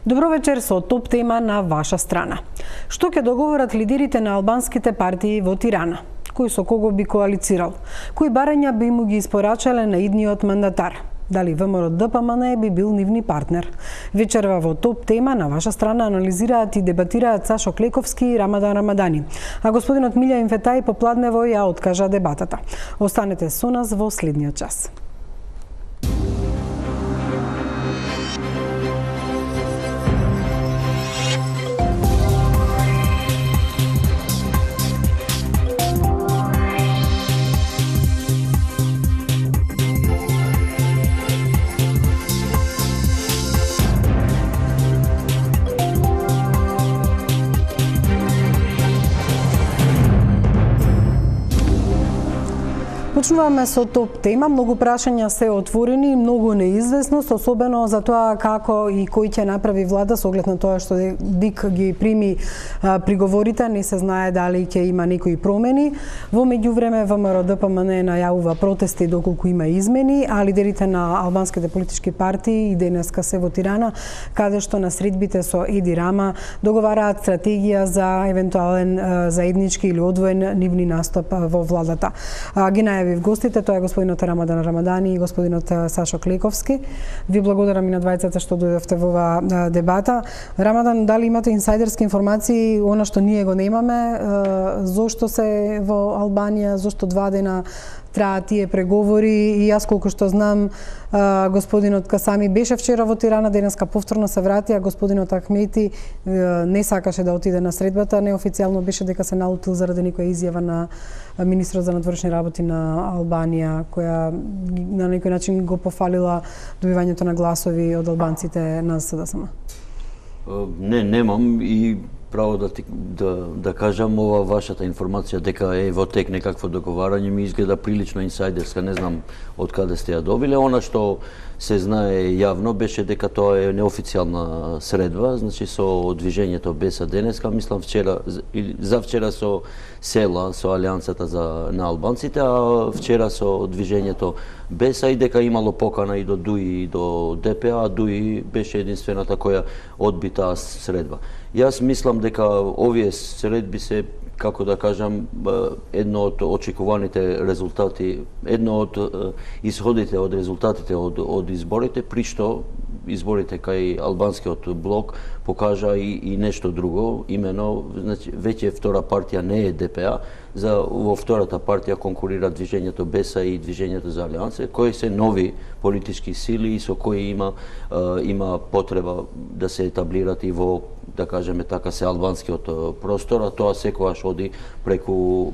Добро вечер со топ тема на ваша страна. Што ќе договорат лидерите на албанските партии во Тирана? Кој со кого би коалицирал? Кои барања би му ги испорачале на идниот мандатар? Дали ВМРО ДПМН би бил нивни партнер? Вечерва во топ тема на ваша страна анализираат и дебатираат Сашо Клековски и Рамадан Рамадани. А господинот Милја Инфетај попладнево ја откажа дебатата. Останете со нас во следниот час. Почнуваме со топ тема. Многу прашања се отворени, многу неизвестност, особено за тоа како и кој ќе направи влада со оглед на тоа што ДИК ги прими приговорите, не се знае дали ќе има некои промени. Во меѓувреме ВМРО ДПМН најавува протести доколку има измени, а лидерите на албанските политички партии и денеска се во Тирана, каде што на средбите со Еди Рама договараат стратегија за евентуален заеднички или одвоен нивни настап во владата. Ги најави гостите, тоа е господинот Рамадан Рамадани и господинот Сашо Клековски. Ви благодарам и на двајцата што дојдовте во оваа дебата. Рамадан, дали имате инсайдерски информации, она што ние го немаме, зошто се во Албанија, зошто 2 дена траат тие преговори и јас колку што знам, господинот Касами беше вчера во Тирана, денеска повторно се врати, а господинот Ахмети не сакаше да отиде на средбата, неофицијално беше дека се налутил заради некоја изјава на министрот за надворешни работи на Албанија, која на некој начин го пофалила добивањето на гласови од албанците на СДСМ. Немам и право да кажам, ова вашата информација дека е во тек некакво договарање ми изгледа прилично инсайдерска, не знам од каде сте ја добиле. Она што се знае јавно беше дека тоа е неофицијална средба, значи со движењето БЕСА денеска, мислам завчера со СЕЛА, со Алијансата на албанците, а вчера со движењето БЕСА и дека имало покана и до ДУИ и до ДПА, а ДУИ беше единствената која одби таа средба. Јас мислам дека овие средби се, како да кажам, едно од очекуваните резултати, едно од исходите од резултатите од изборите, при што изборите кај албанскиот блок покажа и нешто друго, имено, значи, веќе втора партија не е ДПА, во втората партија конкурира движењето БЕСА и движењето за Алијанса, кои се нови политички сили и со кои има потреба да се етаблират и во, да кажеме така, се албанскиот простор, а тоа секогаш оди преку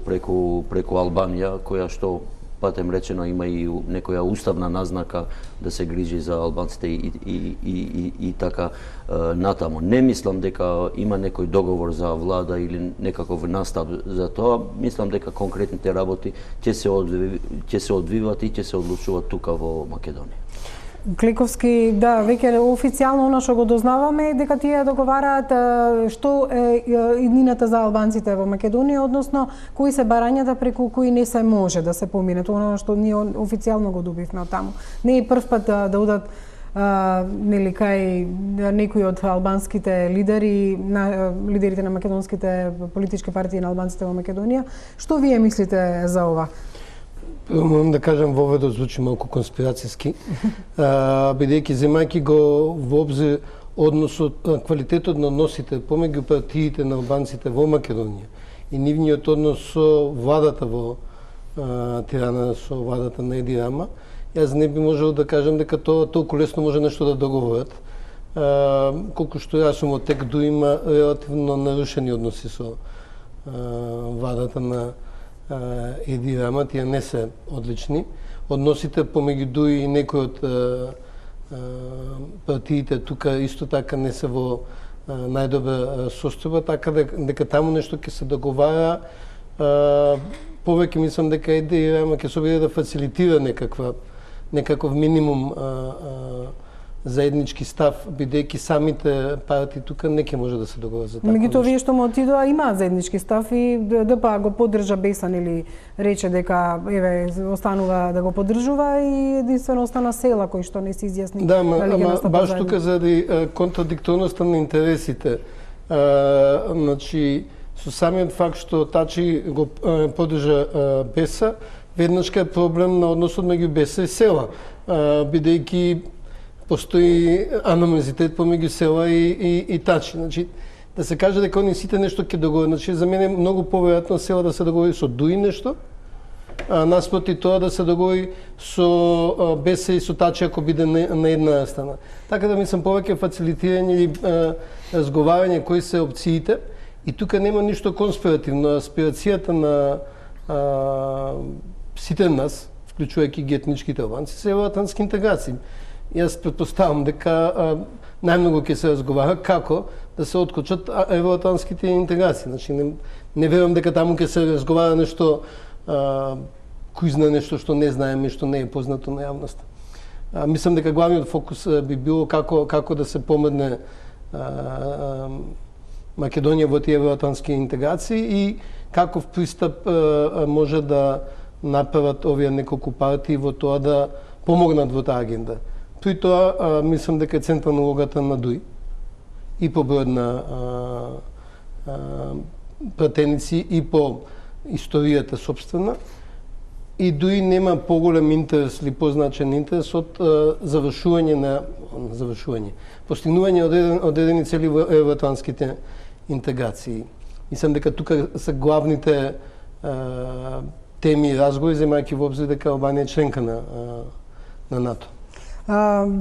Албанија, која што патем речено има и некоја уставна назнака да се грижи за албанците и така натаму. Не мислам дека има некој договор за влада или некаков настап за тоа. Мислам дека конкретните работи ќе се одвиват и ќе се одлучуваат тука во Македонија. Клековски, да, веќе официјално оно што го дознаваме е дека тие договараат што е иднината за албанците во Македонија, односно кои се барањата преку кои не се може да се помине. Тоа оно што ние официјално го добивме од таму. Не е прв пат да одат нели кај некои од албанските лидери, лидерите на македонските политички партии на албанците во Македонија. Што вие мислите за ова? Морам да кажам, воведот звучи малку конспирацијски, бидејќи земајќи го во обзир односот, квалитетот на односите помеѓу партиите на албанците во Македонија и нивниот однос со владата во Тирана, со владата на Еди Рама, јас не би можел да кажам дека тоа толку лесно може нешто да договорат. Колку што јас сум од тек, има релативно нарушени односи со владата на Еди Рама, тие не се одлични. Односите помеѓу ДУИ и некои од партиите тука исто така не се во најдобра состојба, така дека таму нешто ќе се договара. Повеќе мислам дека Еди Рама ќе се обиде да фацилитира некаков минимум заеднички став, бидејќи самите партии тука не ќе може да се договорат за така. Меѓутоа, вие што му отидоа имаат заеднички став и ДПА го поддржа Бесан или рече дека еве останува да го поддржува и единствено остана Села кој што не се изјасни. Да, ама баш тука заради контрадикторноста на интересите. Значи, со самиот факт што Тачи го поддржа Беса, веднашка е проблем на односот меѓу Беса и Села, бидејќи постои аномизитет помеѓу Села и Тачи. Значи, да се каже дека они сите нешто ќе договорат. Значи, за мене е многу поверојатно Села да се договори со Дуи нешто, наспроти тоа да се договори со Беса и со Тачи ако биде на една страна. Така да мислам повеќе фацилитирање или разговарање кои се опциите и тука нема ништо конспиративно. Аспирацијата на сите нас, вклучувајќи ги етничките албанци, се евроатлантски интеграции. Јас претпоставам дека најмногу ќе се разговара како да се откочат евроатлантските интеграции. Значи не верувам дека таму ќе се разговара нешто кој знае нешто што не знаеме и што не е познато на јавноста. Мислам дека главниот фокус би било како да се помогне Македонија во тие евроатлантски интеграции и каков пристап може да направат овие неколку партии во тоа да помогнат во таа агенда. При тоа мислам дека е централна улогата на Дуи и по број на пратеници и по историјата собствена. И Дуи нема поголем интерес или позначен интерес од постигнување одредени цели во евроатлантските интеграции. Мислам дека тука се главните теми и разговори, земајќи во обзир дека Албанија е членка на НАТО.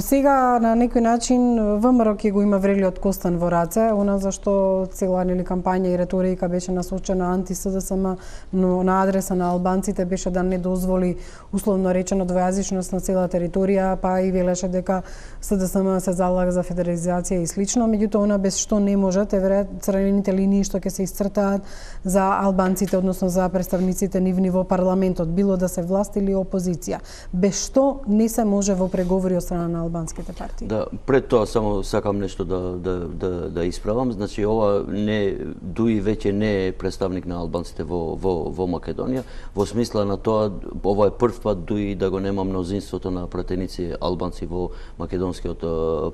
Сега на некој начин ВМРО ќе го има врелиот костан во раце, она зашто цела кампања и реторика беше насочена анти-СДСМ, но на адреса на албанците беше да не дозволи условно речено двојазичност на цела територија, па и велеше дека СДСМ се залага за федерализација и слично, меѓутоа она без што не можат, црвените линии што ќе се исцртаат за албанците, односно за представниците нивни во парламентот, било да се власт или опозиција. Без што не се може во преговори од страна на албанските партии. Да, пред тоа само сакам нешто да исправам. Значи ова Дуи веќе не е представник на албанците во Македонија. Во смисла на тоа, ова е прв пат Дуи да го нема мнозинството на пратеници албанци во македонскиот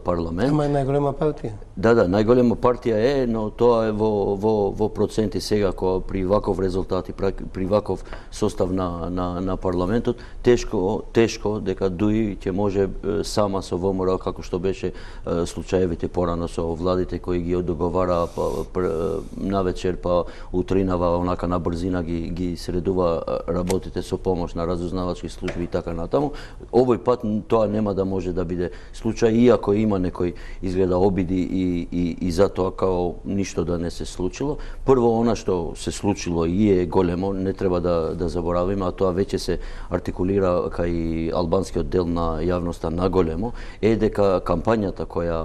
парламент. Ама е најголема партија. Да, најголема партија е, но тоа е во проценти сега кога при ваков резултати, при ваков состав на парламентот, тешко дека Дуи ќе може сама со ВМРО, како што беше случаевите порано со владите кои ги договара навечер, па утринава онака на брзина ги средува работите со помош на разузнавачки служби и така натаму. Овој пат тоа нема да може да биде случај, иако има некои изгледа обиди и за тоа као ништо да не се случило. Прво, она што се случило и е големо, не треба да заборавиме, а тоа веќе се артикулира кај албанскиот дел на јавноста наголемо, е дека кампањата која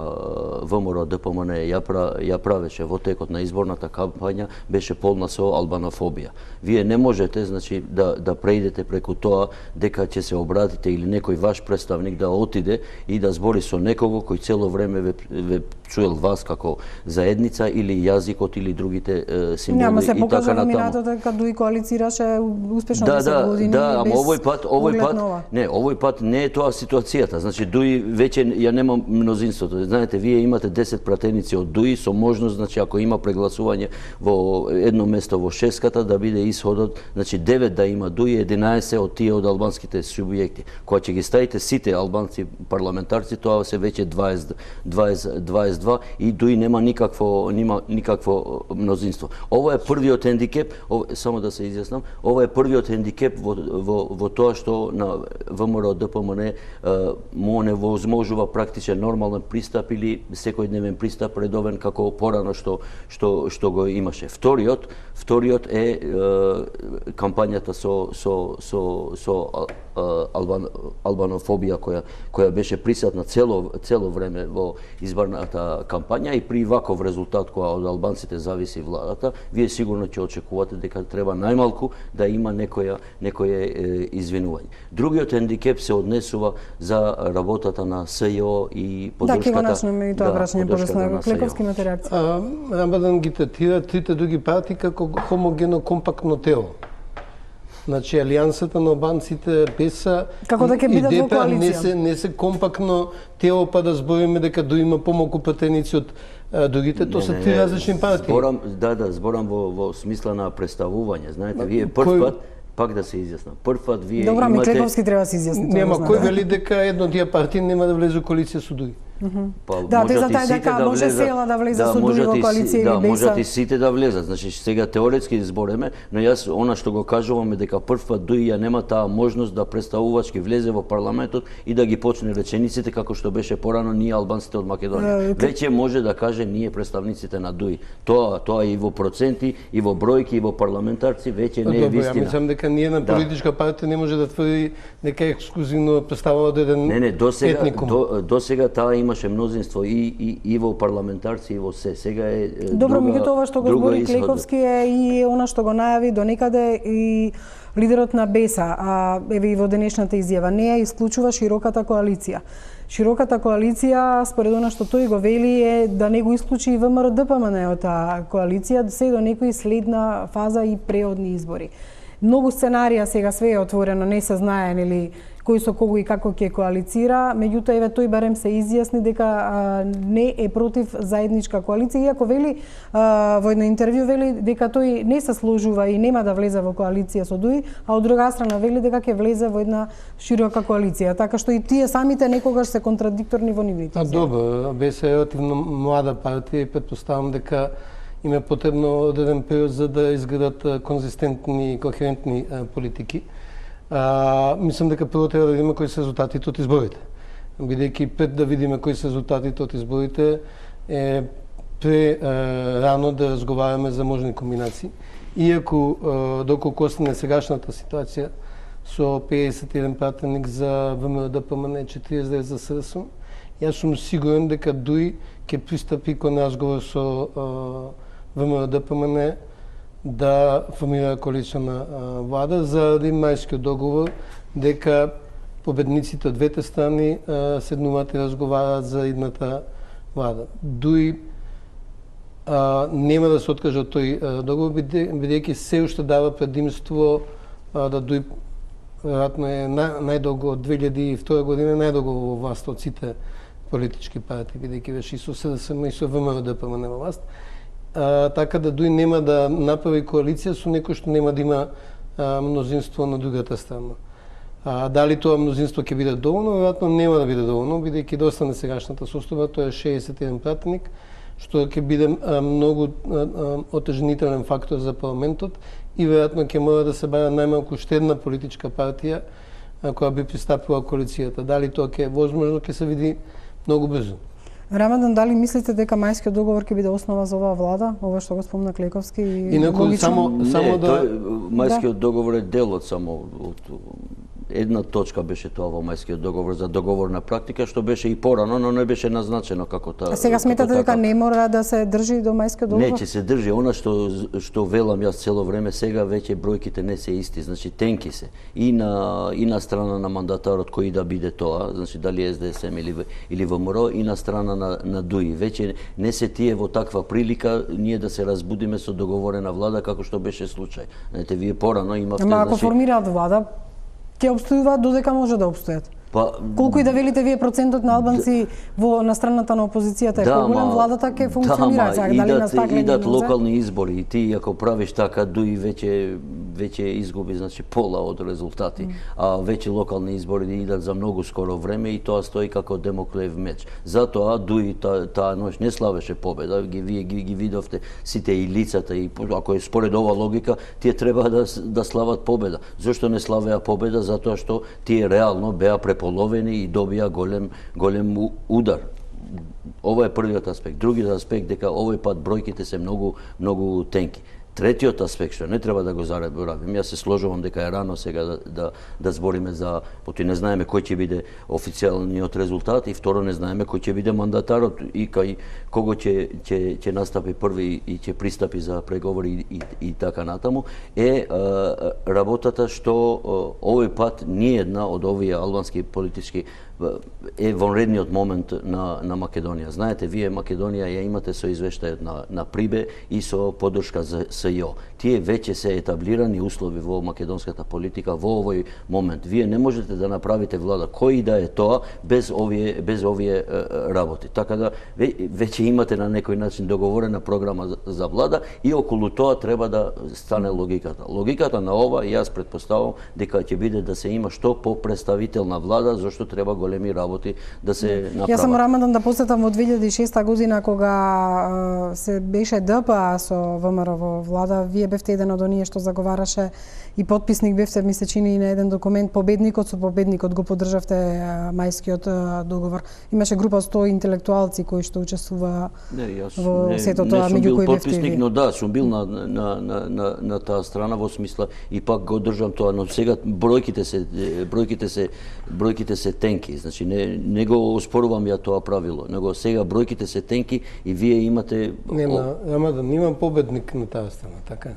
ВМРО ДПМН ја правеше во текот на изборната кампања беше полна со албанофобија. Вие не можете, значи, да преидете преку тоа дека ќе се обратите или некој ваш представник да отиде и да збори со некого кој цело време ве чуел вас како заедница или јазикот или другите символи и така натаму. Нема се покажа во минатото дека Дуи коалицираше успешно 10 години без ама овој пат не е тоа ситуацијата. Значи Дуи веќе ја нема мнозинството. Знаете, вие имате 10 пратеници од Дуи со можност, значи ако има прегласување во едно место во шеската да биде исходот, значи 9 да има Дуи, 11 од тие од албанските субјекти. Кога ќе ги ставите сите албанци парламентарци, тоа се веќе 22 и Дуи нема никакво мнозинство. Ова е првиот хендикеп, само да се изјаснам, ова е првиот хендикеп во тоа што на ВМРО ДПМН му невозможува практичен нормален пристап или секојдневен пристап редовен како порано што го имаше. Вториот е кампањата со албанофобија која беше присутна цело време во изборната кампања и при ваков резултат која од албанците зависи владата, вие сигурно ќе очекувате дека треба најмалку да има некое извинување. Другиот хендикеп се однесува за работата на СЈО и Да, ќе го поддршката. начнеме и тоа прашање подоцна. Клековски имате реакција? Рамадан ги третира трите други партии како хомогено компактно тело. Значи, алијансата на албанците БЕСА Како да ќе бидат во коалиција? не се компактно тело па да збориме дека да има помалку пратеници од другите, тоа се три различни партии. Зборам во смисла на представување. Знаете, вие прв пат, пак да се изјаснам, прв пат вие Добра, имате... ми Клековски треба да се изјасни. Нема, кој вели дека едно од тие партии нема да влезе во коалиција со други? Да, тој за тај дека може села да влезе со други во коалиција или БЕСА. Да, можат и БЕСА. сите да влезат. Значи, сега теоретски збореме, но јас она што го кажувам е дека прв пат ДУИ ја нема таа можност да представувачки влезе во парламентот и да ги почне речениците како што беше порано ние албанците од Македонија. Веќе може да каже ние представниците на ДУИ. Тоа и во проценти, и во бројки, и во парламентарци веќе не е вистина. Ја мислам дека ние на политичка партија не може да тврди дека ексклузивно представува од еден етникум. Досега таа имаше мнозинство и во парламентарци и во се. Сега е Добро, меѓутоа ова што го збори Клековски е и она што го најави до некаде и лидерот на БЕСА, еве и во денешната изјава, не ја исклучува широката коалиција. Широката коалиција, според она што тој го вели, е да не го исклучи и ВМРО ДПМН од таа коалиција, се до некои следна фаза и преодни избори. Многу сценарија сега, све е отворено, не се знае нели кој со кого и како ќе коалицира, меѓутоа еве тој барем се изјасни дека не е против заедничка коалиција, иако вели во едно интервју вели дека тој не се сложува и нема да влезе во коалиција со ДУИ, а од друга страна вели дека ќе влезе во една широка коалиција, така што и тие самите некогаш се контрадикторни во нивните. Добро, БЕСА е релативно млада партија и претпоставам дека им е потребно одреден период за да изградат конзистентни и кохерентни политики. Мислам дека прво треба да видиме кои се резултатите од изборите. Бидејќи пред да видиме кои се резултатите од изборите е рано да разговараме за можни комбинации. Иако доколку остане сегашната ситуација со 51 пратеник за ВМРО ДПМН, 49 за СДСМ, јас сум сигурен дека ДУИ ќе пристапи кон разговор со ВМРО ДПМН да формира коалициона влада заради Мајскиот договор, дека победниците од двете страни седнуваат и разговараат за идната влада. ДУИ нема да се откаже од тој договор, бидејќи се уште дава предимство да ДУИ веројатно е најдолго од 2002 година, најдолго во власт од сите политички партии, бидејќи беше и со СДСМ и со ВМРО ДПМН во власт. Така да ДУИ нема да направи коалиција со некој што нема да има мнозинство на другата страна. Дали тоа мнозинство ќе биде доволно? Веројатно нема да биде доволно, бидејќи да остане сегашната состојба, тоа е 61 пратеник, што ќе биде многу отежнителен фактор за парламентот и веројатно ќе мора да се бара најмалку уште една политичка партија која би пристапила коалицијата. Дали тоа ќе е возможно, ќе се види многу брзо. Рамадан, дали мислите дека Мајскиот договор ќе биде основа за оваа влада, ова што го спомна Клековски? Инаку само да Мајскиот договор е дел од само една точка беше тоа во Мајскиот договор за договорна практика, што беше и порано, но не беше назначено како таа. А сега сметате дека не мора да се држи до Мајскиот договор? Не, ќе се држи. Она што велам јас цело време, сега веќе бројките не се исти, значи тенки се. И на страна на мандатарот кој да биде тоа, значи дали СДСМ или ВМРО, и на страна на ДУИ. Веќе не се тие во таква прилика ние да се разбудиме со договорена влада како што беше случај. Знаете, вие порано имавте, ама ако формираат влада, ќе обстојуваат додека може да обстојат. Колку и да велите вие процентот на албанци на страната на опозицијата е поголем, владата ќе функционира сега, дали на стаклени идат локални избори и ти ако правиш така ДУИ веќе изгуби значи пола од резултати, а веќе локални избори идат за многу скоро време и тоа стои како Демоклев меч. Затоа ДУИ таа ноќ не славеше победа, вие ги видовте сите и лицата и ако е според ова логика, тие треба да слават победа. Зошто не славеа победа? Затоа што тие реално беа преполовени и добија голем удар. Ова е првиот аспект. Другиот аспект дека овој пат бројките се многу тенки. Третиот аспект што не треба да го заборавим, јас се сложувам дека е рано сега да збориме за, потоа не знаеме кој ќе биде официјалниот резултат и второ не знаеме кој ќе биде мандатарот и кај кого ќе настапи први и ќе пристапи за преговори и така натаму, е работата што овој пат ни една од овие албански политички е вонредниот момент на Македонија. Знаете, вие Македонија ја имате со извештајот на Прибе и со поддршка за СЈО. Тие веќе се етаблирани услови во македонската политика во овој момент. Вие не можете да направите влада кој да е тоа без овие работи. Така да веќе имате на некој начин договорена програма за влада и околу тоа треба да стане логиката. Логиката на ова, јас претпоставувам дека ќе биде да се има што попредставителна влада, зашто треба големи работи да се направат. Јас сам Рамадан да посетам во 2006 година кога се беше ДПА со ВМРО во влада. Вие бевте еден од оние што заговараше и подписник бевте, ми се чини, на еден документ. Победникот со победникот го поддржавте мајскиот договор. Имаше група 100 интелектуалци кои што учествува во сето тоа, меѓу кои бевте и вие. Но да, сум бил на таа страна во смисла и пак го држам тоа, но сега бројките се тенки, значи не го оспорувам ја тоа правило, него сега бројките се тенки и вие имате нема победник на таа страна, така?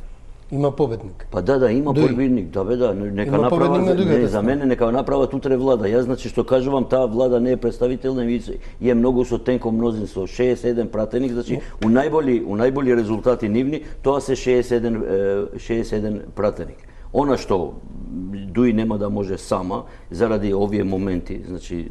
Има победник. Па да, има победник, да, нека направат, за мене нека направат утре влада. Јас значи што кажувам, таа влада не е представителна и е многу со тенко мнозинство, 61 пратеник, значи у најболи резултати нивни, тоа се 61 пратеник. Она што Дуи нема да може сама заради овие моменти, значи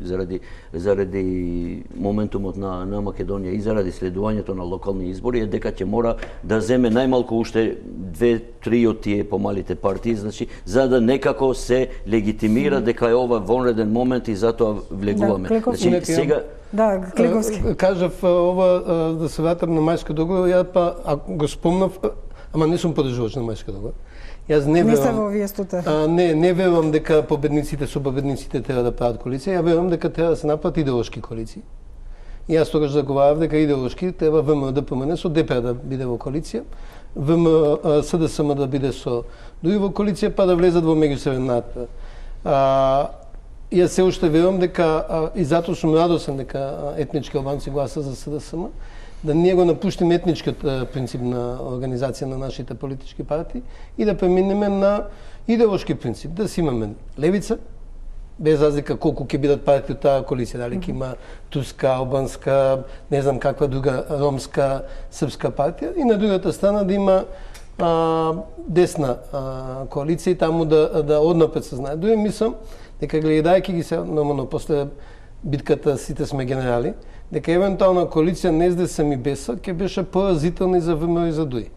заради моментумот на Македонија и заради следувањето на локални избори е дека ќе мора да земе најмалку уште 2-3 од тие помалите партии, значи за да некако се легитимира дека е ова вонреден момент и затоа влегуваме. Значи сега Клековски. Кажав ова да се вратам на мајски договор, ја па го спомнав, ама не сум поддржувач на мајски договор. Јас не верувам. Не верувам дека победниците со победниците треба да прават коалиција, ја верувам дека треба да се направат идеолошки коалиции. И јас тогаш заговарав дека идеолошки треба ВМРО ДПМН со ДПР да биде во коалиција, СДСМ да биде со Дуи во коалиција, па да влезат во меѓусебната. Јас се уште верувам дека и затоа сум радосен дека етнички албанци гласа за СДСМ, да ние го напуштиме етничкиот принцип на организација на нашите политички партии и да преминеме на идеолошки принцип, да си имаме левица, без разлика колку ќе бидат партии од таа коалиција, дали ќе има турска, албанска, не знам каква друга ромска, српска партија, и на другата страна да има десна коалиција и таму да однапред се знае. Дури мислам дека гледајќи ги се нормално после битката сите сме генерали, дека евентуална коалиција на СДСМ и БЕСА ќе беше поразителна за ВМРО и за Дуи.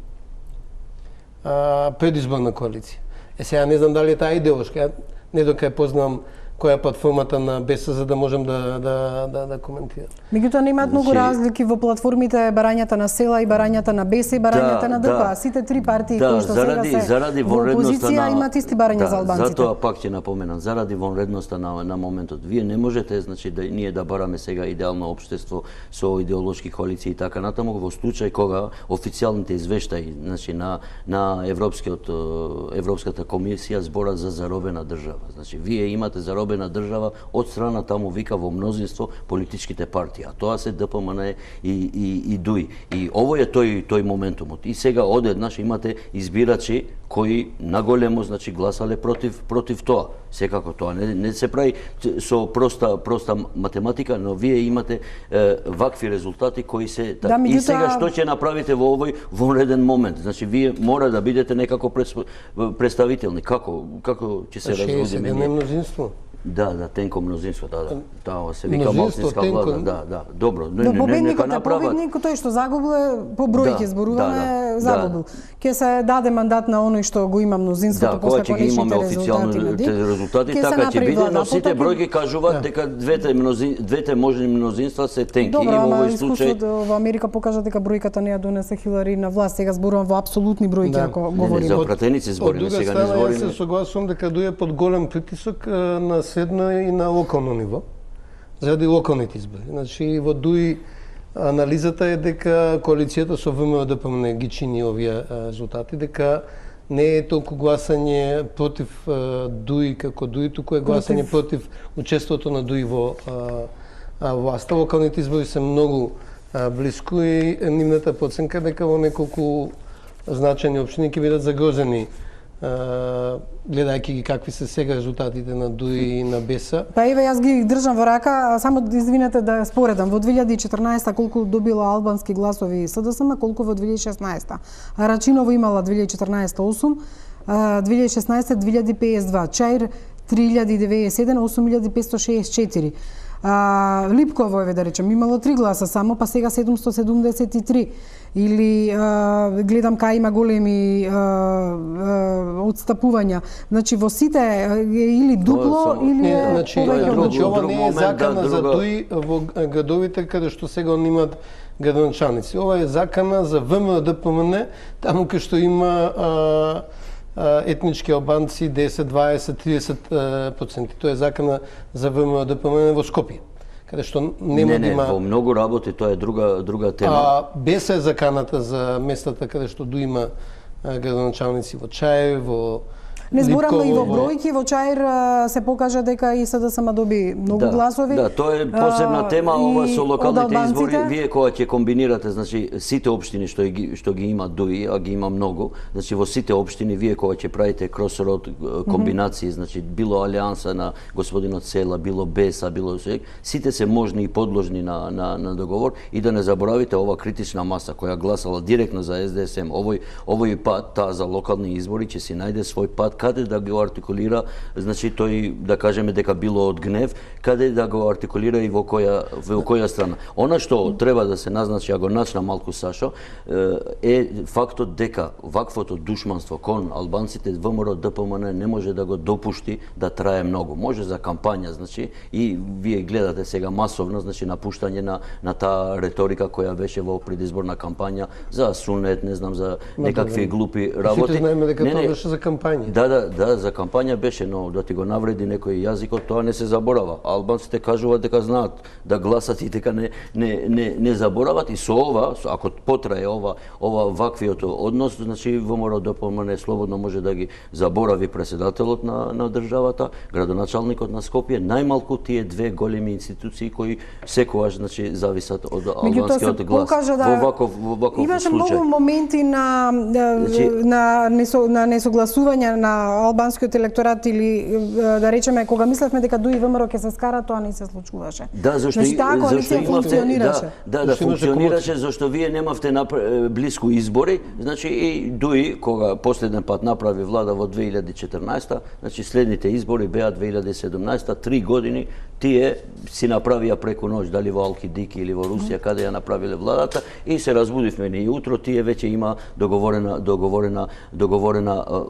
Предизборна коалиција. Сега не знам дали е таа идеолошка, не дока ја познавам која е платформата на БЕСА за да можам да коментирам. Меѓутоа немаат многу разлики во платформите, барањата на села и барањата на БЕСА и барањата на ДПА. Сите три партии кои што сега се во опозиција имаат исти барања за албанците. Затоа пак ќе напоменам, заради вонредноста на моментот. Вие не можете, значи, ние да бараме сега идеално општество со идеолошки коалиции и така натаму, во случај кога официјалните извештаи, значи на Европската комисија зборат за заробена држава. Значи, вие имате заробена држава од страна таму вика во мнозинство политичките партии, а тоа се ДПМН и Дуи. И овој е тој моментумот. И сега одеднаш имате избирачи кои наголемо, значи, гласале против тоа. Секако тоа не се прави со проста математика, но вие имате вакви резултати кои се така. И сега што ќе направите во овој вонреден момент? Значи, вие мора да бидете некако представителни. Како ќе се разводиме? 60 мнозинство. Да, тенко мнозинство, таа се вика малцинска влада, да, добро. Победникот е победник, тој што загубил, по бројки зборуваме, загубил. Ќе се даде мандат на оној што го има мнозинството после конечните резултати, така ќе биде, но сите бројки кажуваат дека двете можни мнозинства се тенки и во овој случај. Добро, во Америка покажа дека бројката не ја донесе Хилари на власт, сега зборувам во апсолутни бројки ако говориме. За пратеници збориме, сега не збориме. Јас се согласувам дека Дуи под голем притисок на средно и на локално ниво, заради локалните избори. Значи, во Дуи анализата е дека коалицијата со ВМРО ДПМН ги чини овие резултати, дека не е толку гласање против Дуи како Дуи, туку е гласање против учеството на Дуи во власта. Локалните избори се многу блиску и нивната проценка дека во неколку значајни општини ќе бидат загрозени гледајќи ги какви се сега резултатите на ДУИ и на БЕСА. Па еве јас ги држам во рака, само извинете да споредам. Во 2014 колку добила албански гласови СДСМ, колку во 2016. Рачиново имала 2014 8, 2016 2052, Чаир 3097, 8564. Липково еве да речем имало 3 гласа само, па сега 773. Или гледам кај има големи отстапувања. Значи во сите или дупло или значи ова не е закана за ДУИ во градовите каде што сега они имаат градоначалници. Ова е закана за ВМРО ДПМН, таму кај што има етнички албанци 10, 20, 30%. Тоа е закана за ВМРО ДПМН во Скопје, каде што нема да има... во многу работи, тоа е друга тема. БЕСА е заканата за местата каде што има градоначалници во Чаир, во Не зборавме и во бројки, во Чаир се покажа дека и СДСМ доби многу гласови. Да, тоа е посебна тема, ова со локалните избори. Вие кога ќе комбинирате, значи сите општини што ги има ДУИ, а ги има многу, значи во сите општини вие кога ќе правите кросрод комбинации, значи било алијанса на господинот Села, било БЕСА, било сите се можни и подложни на договор и да не заборавите ова критична маса која гласала директно за СДСМ. Овој пат таа за локални избори ќе си најде свој пат каде да го артикулира, значи тој да кажеме дека било од гнев, каде да го артикулира и во која страна. Она што треба да се назначи, а го начна малку Сашо, е фактот дека ваквото душманство кон албанците ВМРО ДПМН не може да го допушти да трае многу. Може за кампања, значи, и вие гледате сега масовно, значи напуштање на таа риторика која беше во предизборна кампања за сунет, не знам, за некакви глупи работи. Сите знаеме дека тоа беше за кампања. Да, за кампања беше, но да ти го навреди некој јазикот, тоа не се заборава. Албанците кажуваат дека знаат да гласат и дека не заборават, и со ова, ако потрае ова ваквиот однос, значи ВМРО ДПМН слободно може да ги заборави председателот на државата, градоначалникот на Скопје, најмалку тие две големи институции кои секогаш, значи, зависат од албанскиот глас. Во ваков случај. Имаше многу моменти на несогласување на албанскиот електорат или да речеме кога мислевме дека ДУИ и ВМРО ќе се скара, тоа не се случуваше. Да, зашто функционираше. Да, функционираше зашто вие немавте блиску избори, значи и ДУИ кога последен пат направи влада во 2014, значи следните избори беа 2017, 3 години тие си направија преку ноќ, дали во Алкидики или во Русија, каде ја направиле владата, и се разбудивме и утро тие веќе има договорена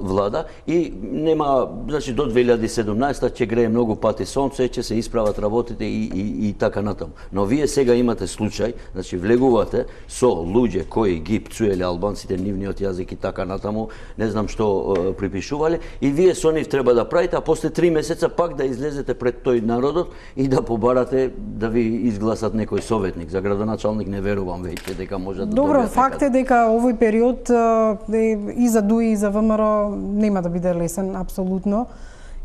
влада и нема, значи до 2017 ќе грее многу пати сонце, ќе се исправат работите и така натаму. Но вие сега имате случај, значи влегувате со луѓе кои ги пцуеле албанците, нивниот јазик и така натаму, не знам што припишувале, и вие со нив треба да правите, а после 3 месеца пак да излезете пред тој народот и да побарате да ви изгласат некој советник. За градоначалник не верувам веќе дека може да добијат. Добро, факт е дека овој период и за ДУИ и за ВМРО нема да биде лесен, апсолутно.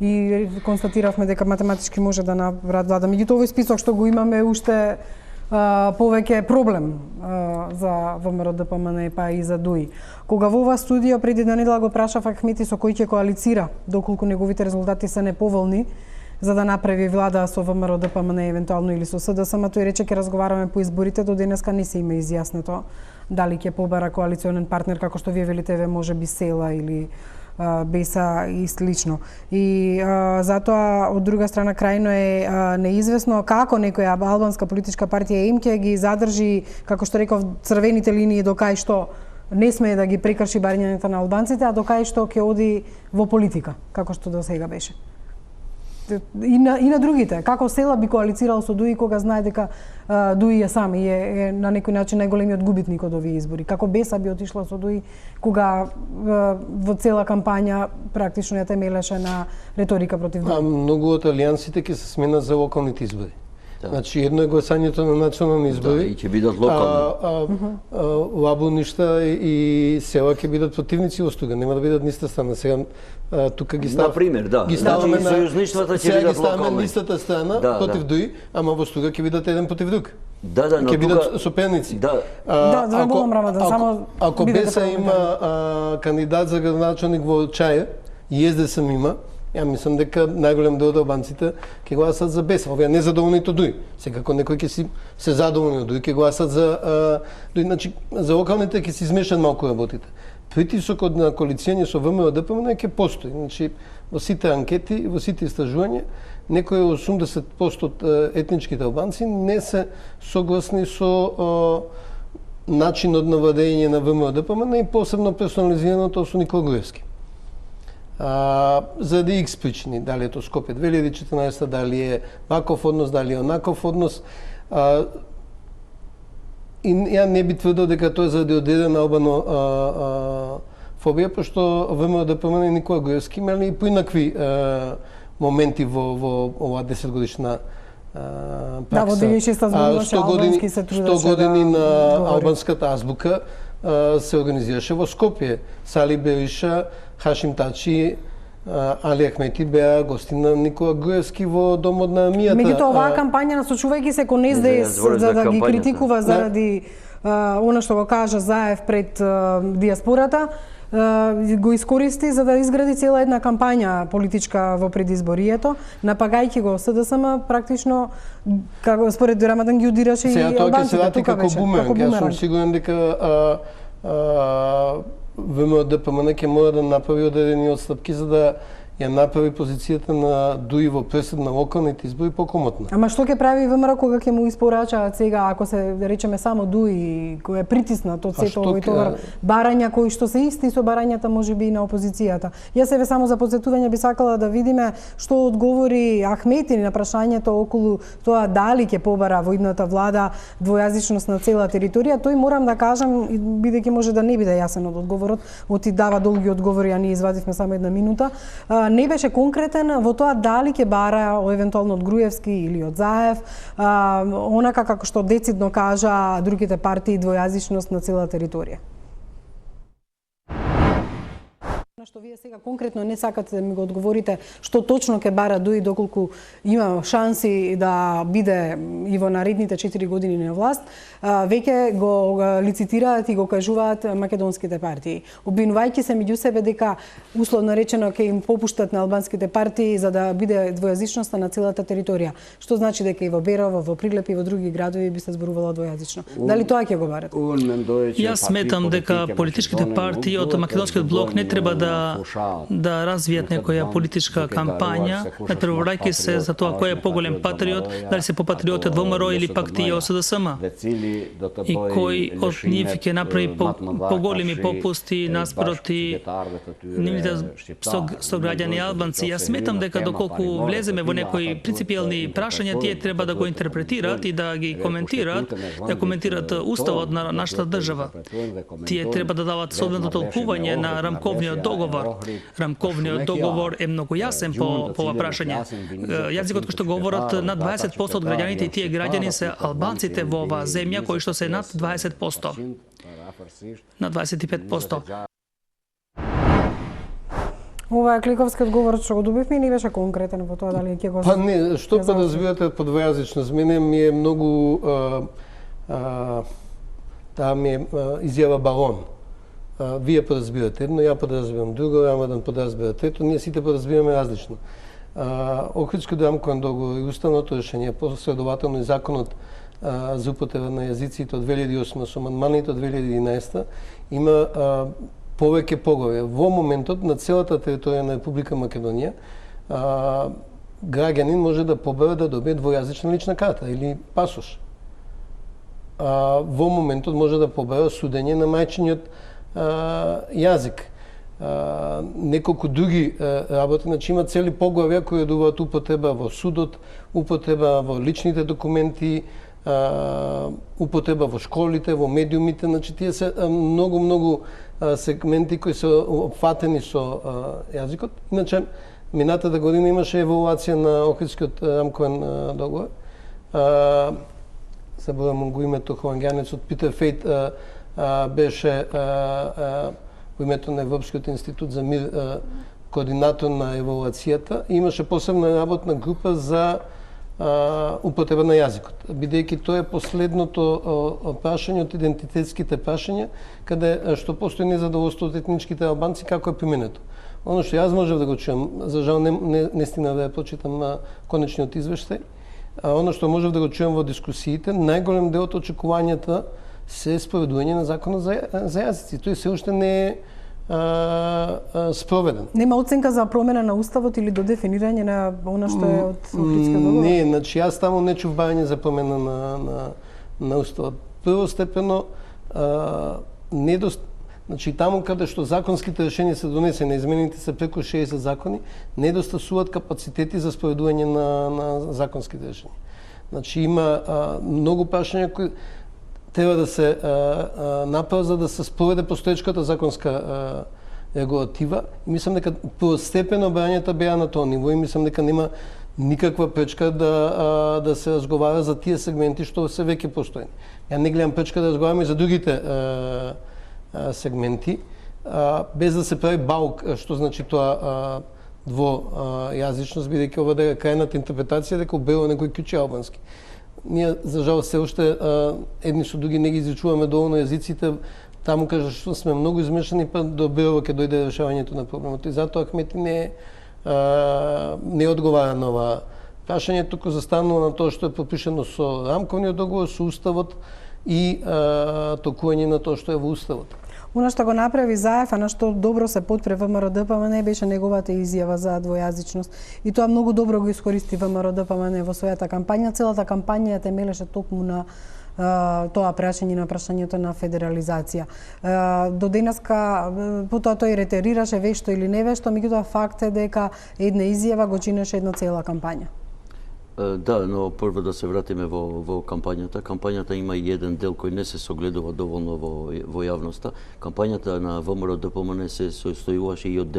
И констатиравме дека математички може да направат влада. Меѓутоа, овој список што го имаме уште повеќе проблем за ВМРО ДПМН па и за ДУИ. Кога во оваа студија преди една недела го прашав Ахмети со кој ќе коалицира, доколку неговите резултати се неповолни, за да направи влада со ВМРО ДПМН евентуално или со СДСМ, тој рече ќе разговараме по изборите, до денеска не се има изјаснето дали ќе побара коалиционен партнер, како што вие велите, може би Села или БЕСА и слично. И затоа, од друга страна, крајно е неизвестно како некоја албанска политичка партија им ќе ги задржи, како што реков, црвените линии до кај што не смее да ги прекрши барањето на албанците, а до кај што ќе оди во политика, како што до сега беше. И на другите, како Села би коалицирал со ДУИ кога знае дека ДУИ е сам и е на некој начин најголемиот губитник од овие избори. Како БЕСА би отишла со ДУИ кога во цела кампања практично ја темелеше на реторика против ДУИ. Многу од алијансите ќе се сменат за локалните избори. Значи едно е гласањето на национални избори. И ќе бидат локални. Лабуништа и села ќе бидат противници во Стуга, нема да бидат ниста страна. Сега тука ги ставаме. Например, да. Ги ставаме на сојузништвата ќе бидат локални. На листата страна против Дуи, ама во Стуга ќе бидат еден против друг. Да, но ќе бидат соперници. Да. Да, болам Рамадан, само ако БЕСА има кандидат за градоначалник во Чаја, и СДСМ има, ја мислам дека најголем дел од албанците ќе гласат за БЕСА. Овие незадоволните од Дуи. Секако некои ќе си се задоволни од Дуи, ќе гласат за Дуи. Значи за локалните ќе се измешат малку работите. Притисокот на коалицијање со ВМРО-ДПМН ќе постои. Значи во сите анкети, во сите истражувања, некои 80% од етничките албанци не се согласни со начинот на владење на ВМРО-ДПМН и посебно персонализираното со Никола Груевски. Заради X причини, дали е тоа Скопје 2014, дали е ваков однос, дали е онаков однос. И ја не би тврдил дека тоа е заради одредена албанофобија, пошто ВМРО-ДПМН и Никола Груевски имали и поинакви моменти во оваа 10-годишна пракса. Да, во 2006 зборуваше албански се трудеше 100 години на говори. албанската азбука се организираше во Скопје. Сали Бериша, Хашим Тачи, Али Ахмети беа гости на Никола Груевски во домот на Мијата. Меѓутоа оваа кампања насочувајќи се кон СДС за да ги критикува заради она што го кажа Заев пред диаспората, го искористи за да изгради цела една кампања политичка во предизборието, напагајќи го СДСМ практично како според Рамадан ги удираше и албанците. Сега тоа ќе се врати како бумеранг. Јас сум сигурен дека ВМРО-ДПМН ќе мора да направи одредени отстапки за да ја направи позицијата на Дуи во пресуд на локалните избори покомотна. Ама што ќе прави ВМРО кога ќе му испорачаат сега, ако се да речеме само Дуи, кој е притиснат од сето овој товар барања кои што се исти со барањата можеби и на опозицијата. Јас еве само за потсетување би сакала да видиме што одговори Ахмети на прашањето околу тоа дали ќе побара во идната влада двојазичност на цела територија. Тој морам да кажам, бидејќи може да не биде јасен од одговорот, оти дава долги одговори, а ние извадивме само една минута. Не беше конкретен во тоа дали ќе бара евентуално од Груевски или од Заев, онака како што децидно кажа другите партии двојазичност на цела територија. Што вие сега конкретно не сакате да ми го одговорите што точно ќе бара Дуи доколку има шанси да биде и во наредните 4 години на власт, веќе го лицитираат и го кажуваат македонските партии. Обвинувајќи се меѓу себе дека условно речено ќе им попуштат на албанските партии за да биде двојазичноста на целата територија. Што значи дека и во Берово, во Прилеп и во други градови би се зборувало двојазично. Дали тоа ќе го барате? Јас сметам дека политичките партии од македонскиот блок не треба да развијат некоја политичка кампања, надпреварувајќи се за тоа кој е поголем патриот, дали се попатриоти од ВМРО или пак тие од СДСМ. И кој од нив ќе направи поголеми попусти наспроти нивните сограѓани албанци. Јас сметам дека доколку влеземе во некои принципиелни прашања, тие треба да го интерпретираат и да ги коментираат, да коментираат уставот на нашата држава. Тие треба да дават соодветно толкување на рамковниот договор. Рамковниот договор е многу јасен по ова прашање. Јазикот кој што говорат над 20% од граѓаните и тие граѓани се албанците во оваа земја кои што се над 20%. Над 25%. Ова е кликовски одговор што го добивме и не беше конкретен во тоа дали ќе го... Па не, што подразбирате под двојазичност? Мене ми е многу таа ми е изјава балон. Вие подразбирате едно, ја подразбирам друго, Рамадан подразбира трето, ние сите подразбираме различно. Охридскиот рамковен договор и уставното решение, последователно и законот за употреба на јазиците од 2008 со амандманите од 2011 има повеќе поглавја. Во моментот на целата територија на Република Македонија граѓанин може да побара да добие двојазична лична карта или пасош. Во моментот може да побара судење на мајчиниот јазик. Неколку други работи, значи има цели поглавја кои одуваат употреба во судот, употреба во личните документи, употреба во школите, во медиумите, значи тие се многу сегменти кои се опфатени со јазикот. Иначе минатата година имаше еволуација на Охридскиот рамковен договор заборавам го името, холандјанецот Питер Фейт беше во името на Европскиот институт за мир координатор на евалуацијата. Имаше посебна работна група за употреба на јазикот, бидејќи тоа е последното прашање од идентитетските прашања, каде што постои незадоволство од етничките албанци како е применето. Оно што јас можев да го чуам, за жал не стигна да ја прочитам конечниот извештај, оно што можев да го чуам во дискусиите, најголем дел од очекувањата се спроведување на законот за јазици. Тој се уште не е спроведен. Нема оценка за промена на уставот или до дефинирање на она што е од Охридскиот договор? Не, значи јас таму не чув бајање за промена на уставот. Првостепено значи таму каде што законските решенија се донесени, измените се преку 60 закони, недостасуваат капацитети за спроведување на законските решенија. Значи има многу прашања кои треба да се направи за да се спроведе постоечката законска регулатива. И мислам дека постепено брањата беа на тоа ниво и мислам дека нема никаква пречка да се разговара за тие сегменти што се веќе постојни. Ја не гледам пречка да разговараме за другите сегменти, без да се прави баук, што значи тоа двојазичност, бидејќи ова дека крајната интерпретација дека убеува некој клучи албански. Ние, за жал, се уште едни со други не ги изучуваме доволно јазиците, таму кажа што сме многу измешани, па до Белово ќе дојде решавањето на проблемот. И затоа Ахмети не одговара на ова прашање, туку застанува на тоа што е пропишено со рамковниот договор, со уставот и толкување на тоа што е во уставот. Она што го направи Заев, а на што добро се потпре ВМРО-ДПМН беше неговата изјава за двојазичност. И тоа многу добро го искористи ВМРО-ДПМН во својата кампања. Целата кампања ја темелеше токму на тоа прашање, на прашањето на федерализација. До денеска, потоа тој ретерираше вешто или невешто, меѓутоа факт е дека една изјава го чинеше една цела кампања. Да, но прво да се вратиме во кампањата. Кампањата има и еден дел кој не се согледува доволно во јавноста. Кампањата на ВМРО-ДПМН се состојуваше и од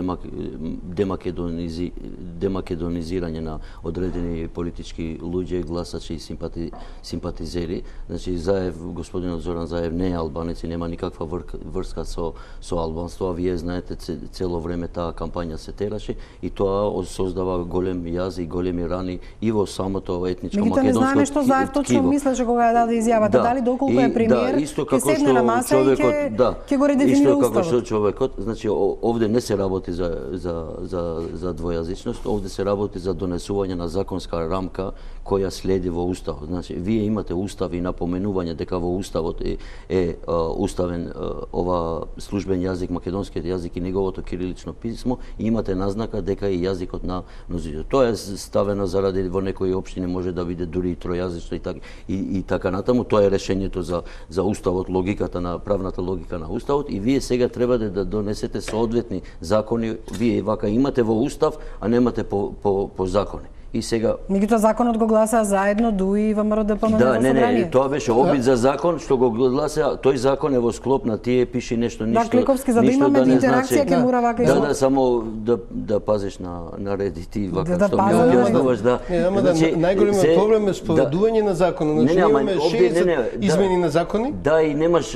демакедонизирање на одредени политички луѓе, гласачи и симпатизери. Значи, господинот Зоран Заев не е албанец и нема никаква врска со албанство, а вие знаете цело време таа кампања се тераше и тоа создава голем јаз и големи рани и во самото етничко македонско. Не знаеме што Заев точно мислеше кога ја даде изјавата, дали доколку е премиер, ќе седне на маса и ќе го редефинира уставот. Исто како што човекот, значи овде не се работи за двојазичност, овде се работи за донесување на законска рамка која следи во уставот. Значи вие имате устав и напоменување дека во уставот е уставен ова службен јазик, македонскиот јазик и неговото кирилично писмо, и имате назнака дека и јазикот на мнозинството. Тоа е ставено заради во некои општини може да биде дури и тројазично и така натаму. Тоа е решењето за уставот, логиката на правната логика на уставот, и вие сега треба да донесете соодветни закони. Вие вака имате во устав, а немате по закони. И сега меѓутоа законот го гласа заедно ДУИ и ВМРО-ДПМН во собрание. Не, тоа беше обид за закон што го гласа, тој закон е во склоп на тие пише нешто Да, Кликовски, за да имаме интеракција ќе мора вака да само да пазиш на редите и вака што ми објаснуваш најголемиот проблем е спроведување на законот. Значи имаме 60 измени на закони. Да, и немаш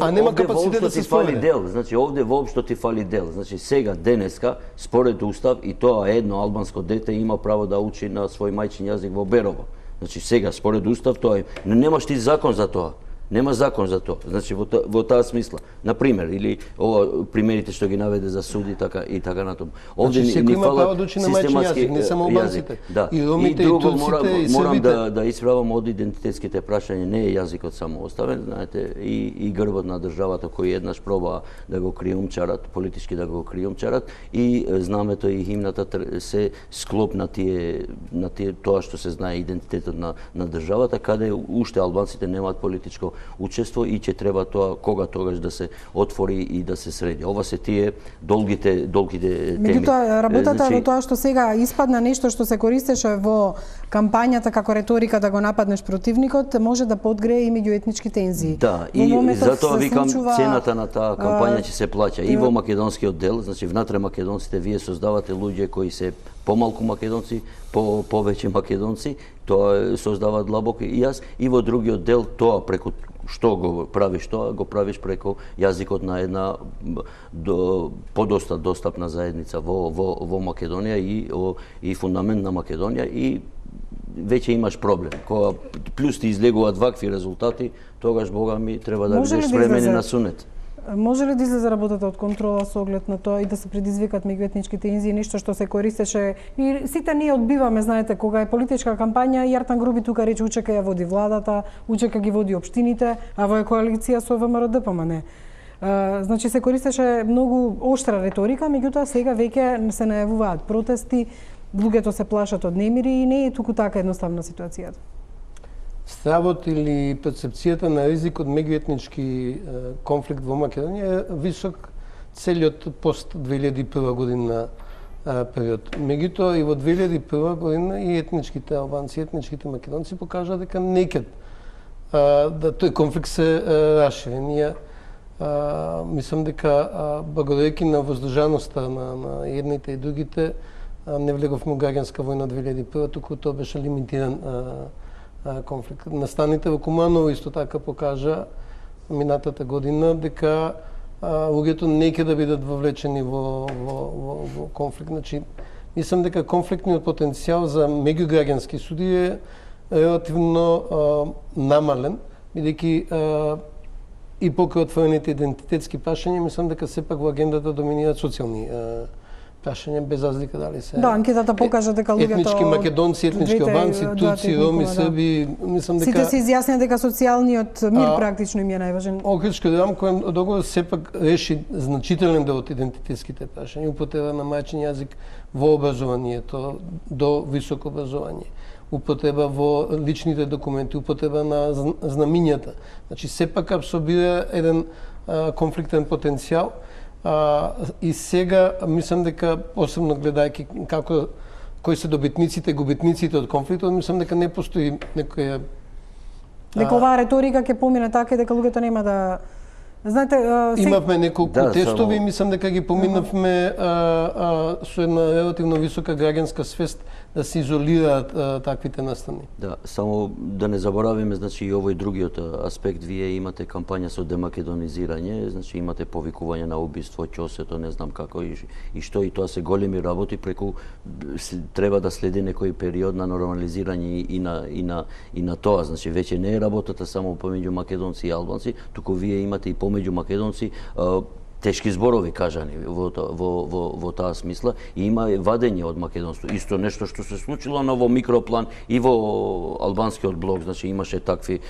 а нема капацитет да се фали дел. Значи овде воопшто ти фали дел. Значи сега денеска според устав и тоа едно албанско дете има право да учи на свој мајчин јазик во Берово. Значи сега според устав тоа но немаш ти закон за тоа. Нема закон за тоа. Значи во таа смисла. На пример, или ова примерите што ги наведе за суд и така натаму. Овде ни има право да учи на мајчин јазик, не само албанците. Да. И ромите, и турците, и морам да исправам од идентитетските прашања. Не е јазикот само оставен, знаете, и грбот на државата кој еднаш проба да го криумчарат, политички да го криумчарат, и знамето и химната се склоп на тие тоа што се знае идентитетот на државата, каде уште албанците немаат политичко учество и ќе треба тоа тогаш да се отвори и да се среди. Ова се тие долгите теми. Меѓутоа работата во тоа што сега испадна нешто што се користеше во кампањата како реторика да го нападнеш противникот може да подгрее и меѓуетнички тензии. Да, и затоа викам цената на таа кампања ќе се плаќа и во македонскиот дел, значи внатре македонците вие создавате луѓе кои се помалку македонци, повеќе македонци, тоа создава длабоко и јас, и во другиот дел тоа преку што го правиш тоа, го правиш преку јазикот на една подоста достапна заедница во Македонија и фундамент на Македонија и веќе имаш проблем. Кога плюс ти излегуваат вакви резултати, тогаш Бога ми треба да бидеш спремен на сунет. Може ли да излезе работата од контрола со оглед на тоа и да се предизвикат меѓуетнички тензии, нешто што се користеше и сите ние одбиваме, знаете, кога е политичка кампања, Јартан Груби тука рече Учека ја води владата, Учека ги води општините, а во коалиција со ВМРО-ДПМН. Значи се користеше многу оштра реторика, меѓутоа сега веќе се најавуваат протести, луѓето се плашат од немири и не е туку така едноставна ситуацијата. Стравот или перцепцијата на ризик од меѓуетнички конфликт во Македонија е висок целиот пост 2001 година период. Меѓутоа и во 2001 година и етничките албанци, етничките македонци покажаа дека некад да тој конфликт се расшири. Ние мислам дека благодарејќи на воздржаноста на едните и другите не влеговме во граѓанска војна 2001, туку тоа беше лимитиран конфликт. Настаните во Куманово исто така покажа минатата година дека луѓето не ќе да бидат вовлечени во конфликт. Значи, мислам дека конфликтниот потенцијал за меѓуграѓански суди е релативно намален, бидејќи и покрај отворените идентитетски прашања, мислам дека сепак во агендата доминираат социјални прашања, без разлика дали се... Да, анкетата покажа дека луѓето... Етнички македонци, етнички албанци, турци, роми, срби, мислам дека... Сите се изјаснија дека социјалниот мир практично им е најважен. Охридски рамков договор сепак реши значителен дел од идентитетските прашања, употреба на мајчин јазик во образованието, до високо образование, употреба во личните документи, употреба на знамињата. Значи, сепак абсорбира еден конфликтен потенцијал. И сега, мислам дека, посебно гледајќи кои се добитниците и губитниците од конфликтот, мислам дека не постои некоја... Дека оваа реторика ќе помине така и дека луѓето нема да... Знаете, имавме неколку тестови, мислам дека ги поминавме со една релативно висока граѓанска свест да се изолираат таквите настани. Да, само да не заборавиме, значи и овој другиот аспект, вие имате кампања со демакедонизирање, значи имате повикување на убиство, ќосето, не знам како и што, и тоа се големи работи, преку треба да следи некој период на нормализирање и на тоа, значи веќе не е работата само помеѓу македонци и албанци, туку вие имате и помеѓу македонци тешки зборови кажани во таа смисла и има вадење од македонство. Исто нешто што се случило но во микроплан и во албанскиот блок, значи имаше такви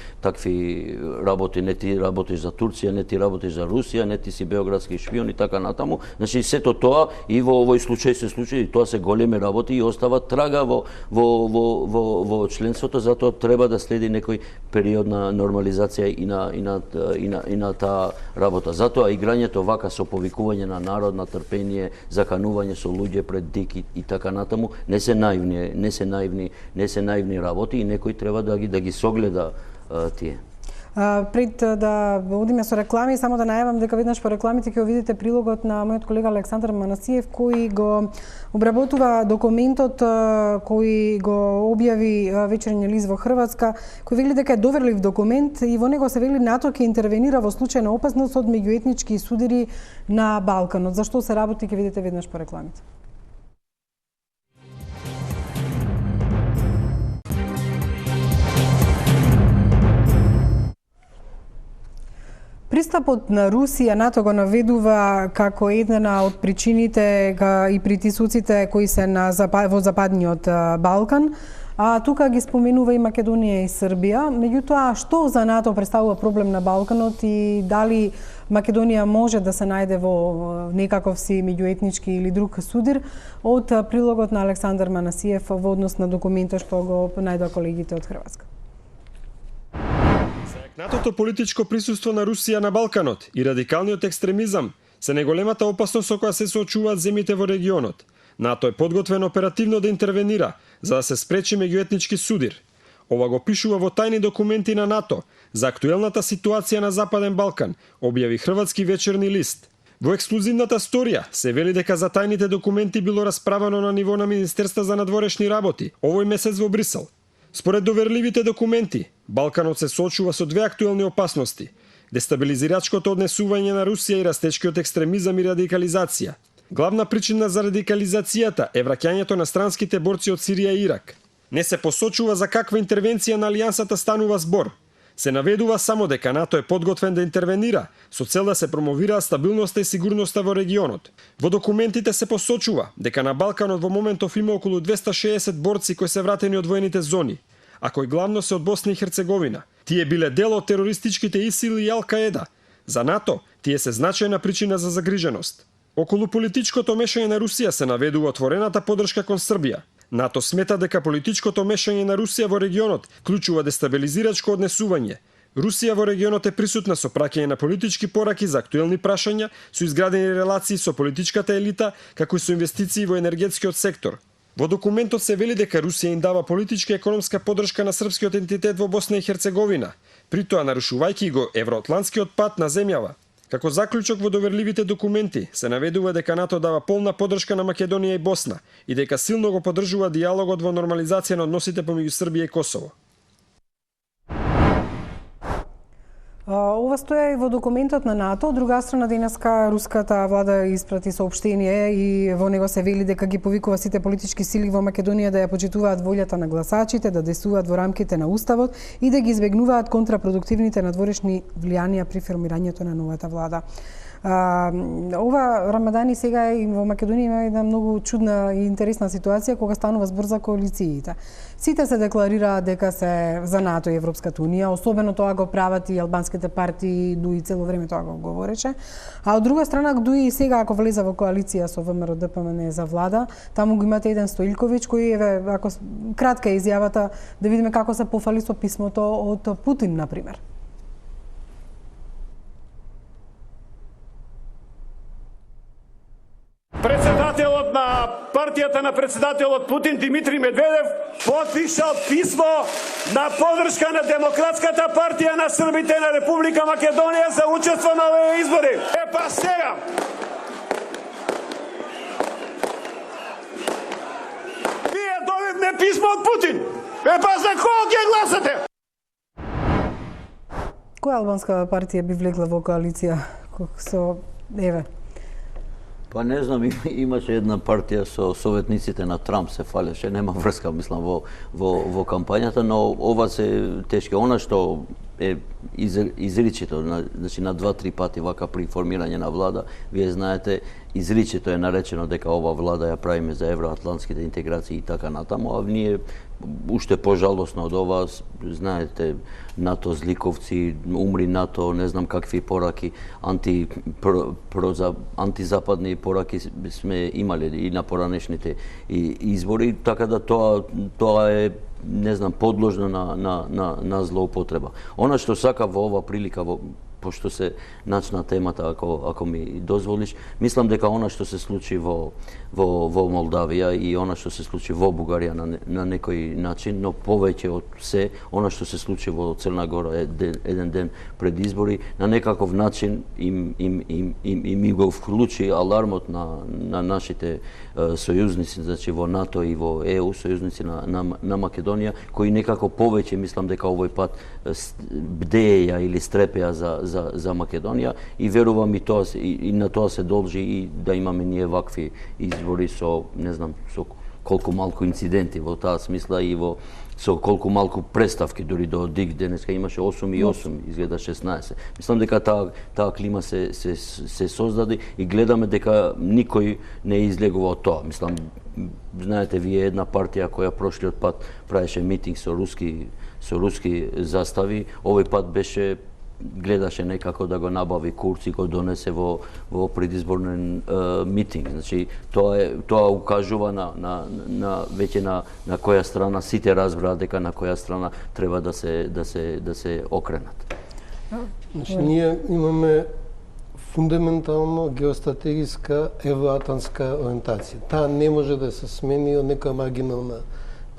работи, не ти работиш за Турција, не ти работиш за Русија, не ти си београдски шпион и така натаму. Значи сето тоа и во овој случај се случи и тоа се големи работи и остава трага во членството, затоа треба да следи некој период на нормализација и на таа работа. Затоа играњето вака со повикување на народ, на трпение, заканување со луѓе пред дик и така натаму, не се наивни работи и некој треба да ги согледа тие. Пред да одиме со реклами, само да најавам дека веднаш по рекламите ќе видите прилогот на мојот колега Александар Манасиев, кој го обработува документот кој го објави Вечерниот лист во Хрватска, кој вели дека е доверлив документ и во него се вели НАТО ќе интервенира во случај на опасност од меѓуетнички судири на Балканот. За што се работи ќе видите веднаш по рекламите. Пристапот на Русија НАТО го наведува како една од причините и притисоците кои се во западниот Балкан, а тука ги споменува и Македонија и Србија. Меѓутоа, што за НАТО представува проблем на Балканот и дали Македонија може да се најде во некаков си меѓуетнички или друг судир, од прилогот на Александар Манасиев во однос на документот што го најдоа колегите од Хрватска. Зајакнатото политичко присуство на Русија на Балканот и радикалниот екстремизам се најголемата опасност со која се соочуваат земјите во регионот. НАТО е подготвен оперативно да интервенира за да се спречи меѓуетнички судир. Ова го пишува во тајни документи на НАТО за актуелната ситуација на Западен Балкан, објави Хрватски вечерни лист. Во ексклузивната сторија се вели дека за тајните документи било расправено на ниво на Министерство за надворешни работи овој месец во Брисел. Според доверливите документи, Балканот се соочува со две актуелни опасности: дестабилизирачкото однесување на Русија и растечкиот екстремизам и радикализација. Главна причина за радикализацијата е враќањето на странските борци од Сирија и Ирак. Не се посочува за каква интервенција на алијансата станува збор. Се наведува само дека НАТО е подготвен да интервенира со цел да се промовира стабилноста и сигурноста во регионот. Во документите се посочува дека на Балканот во моментов има околу 260 борци кои се вратени од воените зони, а кои главно се од Босна и Херцеговина. Тие биле дел од терористичките ИСИЛ и Ал-Каеда. За НАТО тие се значајна причина за загриженост. Околу политичкото мешање на Русија се наведува отворената поддршка кон Србија. НАТО смета дека политичкото мешање на Русија во регионот клучува дестабилизирачко однесување. Русија во регионот е присутна со праќање на политички пораки за актуелни прашања, со изградени релации со политичката елита, како и со инвестиции во енергетскиот сектор. Во документот се вели дека Русија им дава политичка и економска поддршка на српскиот ентитет во Босна и Херцеговина, при тоа нарушувајќи го евроатлантскиот пат на земјава. Како заклучок во доверливите документи се наведува дека НАТО дава полна поддршка на Македонија и Босна и дека силно го поддржува диалогот во нормализација на односите помеѓу Србија и Косово. Ова стоја и во документот на НАТО. Од друга страна, денеска руската влада испрати соопштение и во него се вели дека ги повикува сите политички сили во Македонија да ја почитуваат волјата на гласачите, да действуваат во рамките на уставот и да ги избегнуваат контрапродуктивните надворешни влијанија при формирањето на новата влада. Ова Рамадани сега и во Македонија има една многу чудна и интересна ситуација кога станува збор за коалициите. Сите се декларираат дека се за НАТО и Европската унија, особено тоа го прават и албанските партии, Дуи цело време тоа го говореше. А од друга страна, Дуи сега ако влезе во коалиција со ВМРО ДПМН за влада, таму го имате еден Стоилковиќ кој еве ако кратка е изјавата да видиме како се пофали со писмото од Путин на пример. Председателот на партијата на председателот Путин, Димитри Медведев, подпишал писмо на поддршка на Демократската партија на Србите на Република Македонија за учество на овие избори. Па сега, вие добивме писмо од Путин. Па за кого ќе гласате? Која албанска партија би влегла во коалиција со еве? Па не знам, имаше една партија со советниците на Трамп се фалеше, нема врска, мислам, во кампањата, но ова се тешки. Она што е изричито, значи на 2-3 пати вака при формирање на влада, вие знаете, изричито е наречено дека ова влада ја правиме за евроатлантските интеграции и така натаму, а ние уште пожалосно од ова, знаете, НАТО зликовци, умри НАТО, не знам какви пораки, антизападни пораки сме имали и на поранешните избори, така да тоа е, не знам, подложно на злоупотреба. Она што сака во ова прилика, пошто се начна темата, ако ми дозволиш, мислам дека она што се случи во Молдавија и она што се случи во Бугарија на некој начин, но повеќе од се, она што се случи во Црна Гора еден ден пред избори, на некаков начин им го вклучи алармот на нашите сојузници, значи во НАТО и во ЕУ, сојузници на Македонија, кои некако повеќе, мислам дека овој пат бдеја или стрепеа за Македонија и верувам и на тоа се должи и да имаме ние вакви избори со, не знам, со колку малку инциденти во таа смисла и со колку малку представки, дури до ДИК денеска имаше 8 и 8, изгледа 16. Мислам дека таа клима се создаде и гледаме дека никој не излегува од тоа. Мислам, знаете, вие една партија која прошлиот пат правеше митинг со руски застави, овој пат гледаше некако да го набави Курц и го донесе во предизборен митинг. Значи, тоа укажува веќе на која страна сите разбраа дека на која страна треба да се окренат. Значи, ние имаме фундаментално геостратегиска евроатлантска ориентација. Таа не може да се смени од некоја маргинална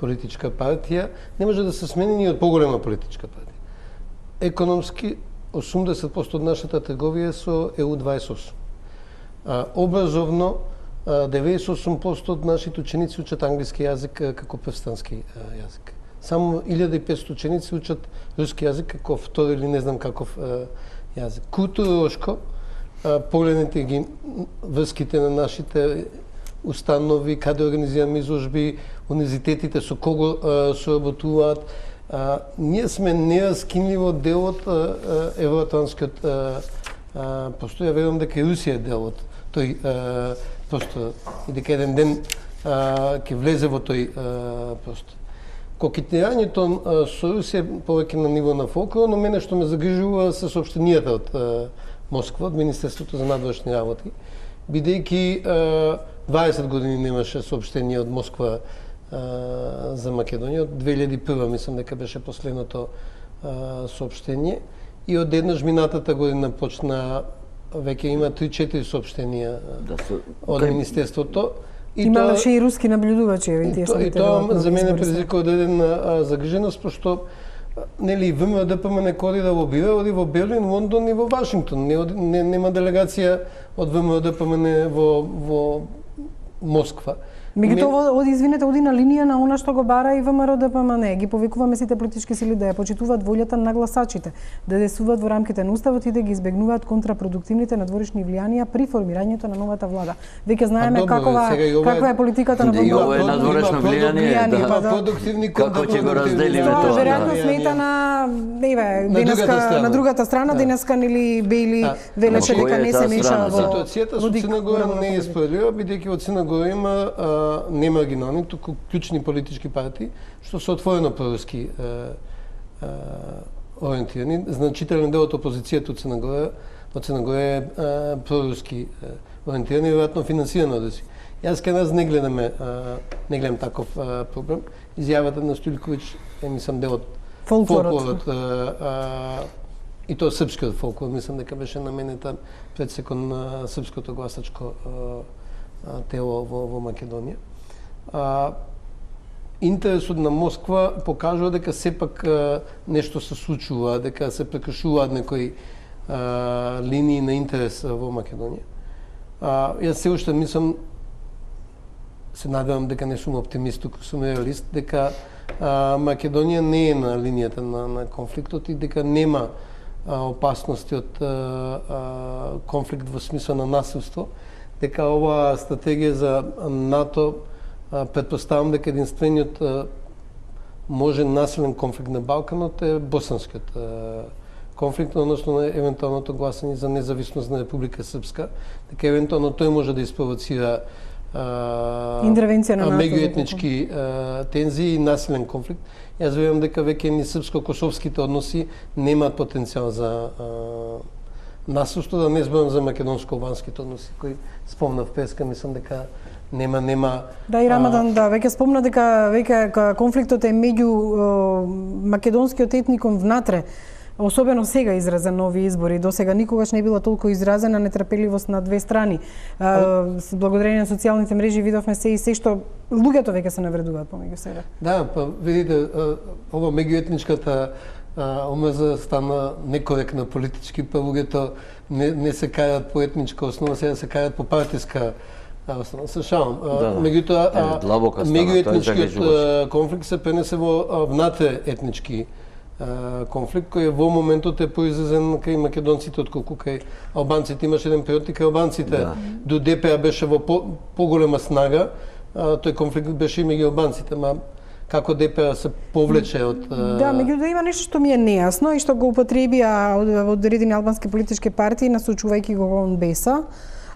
политичка партија, не може да се смени ни од поголема политичка партија. Економски 80% од нашата трговија со EU28. Образовно 98% од нашите ученици учат англиски јазик како првстански јазик. Само 1500 ученици учат руски јазик како втори или не знам каков јазик. Културолошко погледнете ги врските на нашите установи, каде организираме изложби, универзитетите со кого соработуваат. Ние сме нераскинливо дел од евроатлантскиот простор. Ја верувам дека и Русија е дел од тој простор и дека еден ден ќе влезе во тој простор. Кокетирањето со Русија повеќе на ниво на фолклор, но мене што ме загрижува се соопштенијата од Москва, од Министерството за надворешни работи, бидејќи 20 години немаше соопштение од Москва за Македонија, од 2001 мислам дека беше последното соопштение, и од еднаш минатата година почна, веќе има 3-4 соопштенија од Министерството. Имаше и руски наблюдувачи, и тоа за мене предизвикува одредена загриженост, пошто нели ВМРО-ДПМН не коди да лобира, оди во Берлин, Лондон и во Вашингтон. Нема делегација од ВМРО-ДПМН во Москва. Меѓутоа, оди на линија на она што го бара и ВМРО-ДПМН. Ги повикуваме сите политички сили да ја почитуваат волјата на гласачите, да действуваат во рамките на Уставот и да ги избегнуваат контрапродуктивните надворешни влијанија при формирањето на новата влада. Веќе знаеме каква е политиката на ВМРО. Ова е надворешно влијание, како ќе го разделиме тоа? Веројатно смета на другата страна, денеска нели Бејли велеше дека не се меша во ситуацијата со Црна Гора не е справедлива, бидејќи во Црна Гора има не маргинални, туку клучни политички партии, што се отворено проруски ориентирани. Значителен дел од опозицијата од Црна Гора е проруски ориентирани, веројатно финансирано од Русија. Јас кај нас не гледам таков проблем. Изјавата на Стојковиќ е, мислам, дел од фолклорот, и тоа српскиот фолклор, мислам дека беше наменета предсекон на српското гласачко тело во Македонија. Интересот на Москва покажува дека сепак нешто се случува, дека се прекршуваат некои линии на интерес во Македонија. Јас се уште мислам, се надевам дека не сум оптимист, туку сум реалист, дека Македонија не е на линијата на конфликтот и дека нема опасности од конфликт во смисла на насилство, дека оваа стратегија за НАТО, предпоставам дека единствениот можен насилен конфликт на Балканот е босанскиот конфликт, односно на евентуалното гласање за независност на Република Српска, дека евентуално тој може да испровоцира интервенција на НАТО, меѓуетнички тензии и насилен конфликт. Јас верувам дека веќе ни српско-косовските односи немаат потенцијал за насилство, да не зборам за македонско-албанските односи кои спомнав преска, мислам дека нема. Да, и Рамадан, веќе спомна дека веќе конфликтот е меѓу македонскиот етникум внатре. Особено сега изразен на овие избори. До сега никогаш не била толку изразена нетрпеливост на две страни. Благодарение на социјалните мрежи видовме се и се што луѓето веќе се навредуваат помеѓу себе. Да, па видите, ова меѓуетничката омрза стана некоректна политички, па луѓето не се кајат по етничка основа, сега се кајат по партиска основа. Се шалам. Меѓутоа, меѓуетничкиот конфликт се пренесе во внатре етнички конфликт кој во моментот е поизразен кај македонците отколку кај албанците. Имаше еден период и кај албанците до ДПА беше во поголема снага, тој конфликт беше и меѓу албанците, ма како ДПА се повлече од Да, меѓутоа има нешто што ми е нејасно и што го употребија одредени албански политички партии насочувајќи го кон БЕСА.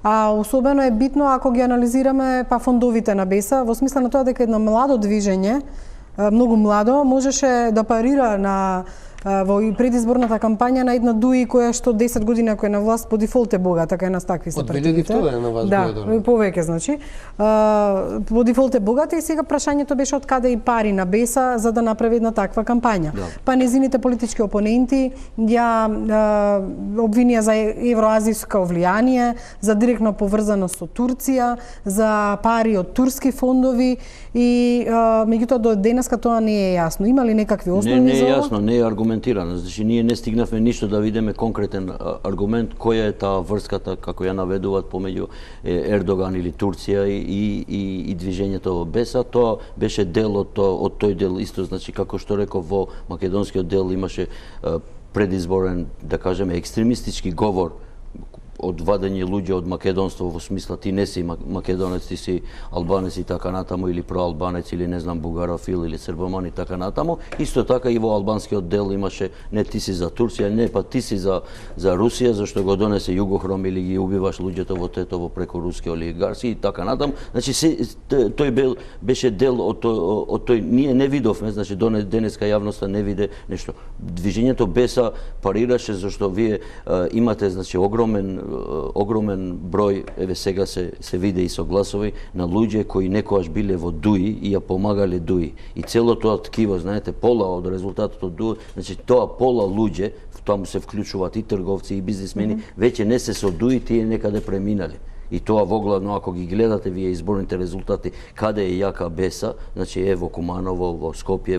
Особено е битно ако ги анализираме фондовите на БЕСА, во смисла на тоа дека едно младо движење, многу младо, можеше да парира на во предизборната кампања на една Дуи која што 10 години ако е на власт по дефолт е богата, кај нас такви се партиите. Од 2002 е на вас да, повеќе значи. По дефолт е богата и сега прашањето беше од каде и пари на Беса за да направи една таква кампања. Да. Па незините политички опоненти ја обвинија за евроазијско влијание, за директно поврзаност со Турција, за пари од турски фондови и меѓутоа до денеска тоа не е јасно. Има ли некакви основни Не е јасно, не е аргументирано. Значи ние не стигнавме ништо да видиме конкретен аргумент која е таа врската како ја наведуваат помеѓу Ердоган или Турција и движењето Беса. Тоа беше дел од тој дел исто, значи како што реков во македонскиот дел имаше предизборен, да кажеме, екстремистички говор од вадење луѓе од македонство во смисла ти не си македонец, ти си албанец и така натаму, или проалбанец, или не знам бугарофил или србоман и така натаму. Исто така и во албанскиот дел имаше не ти си за Турција, не па ти си за Русија, зашто го донесе Југохром или ги убиваш луѓето во Тетово преку руски олигарси и така натаму. Значи тој беше дел од тој, ние не видовме, значи денеска јавноста не виде нешто. Движењето Беса парираше зашто вие имате значи огромен број, еве сега се виде и со гласови на луѓе кои некогаш биле во Дуи и ја помагале Дуи. И цело тоа ткиво, знаете, пола од резултатот од Дуи, значи тоа пола луѓе, таму се вклучуваат и трговци и бизнисмени, веќе не се со Дуи, тие некаде преминале. И тоа воглавно, ако ги гледате вие изборните резултати, каде е јака Беса, значи е во Куманово, во Скопје,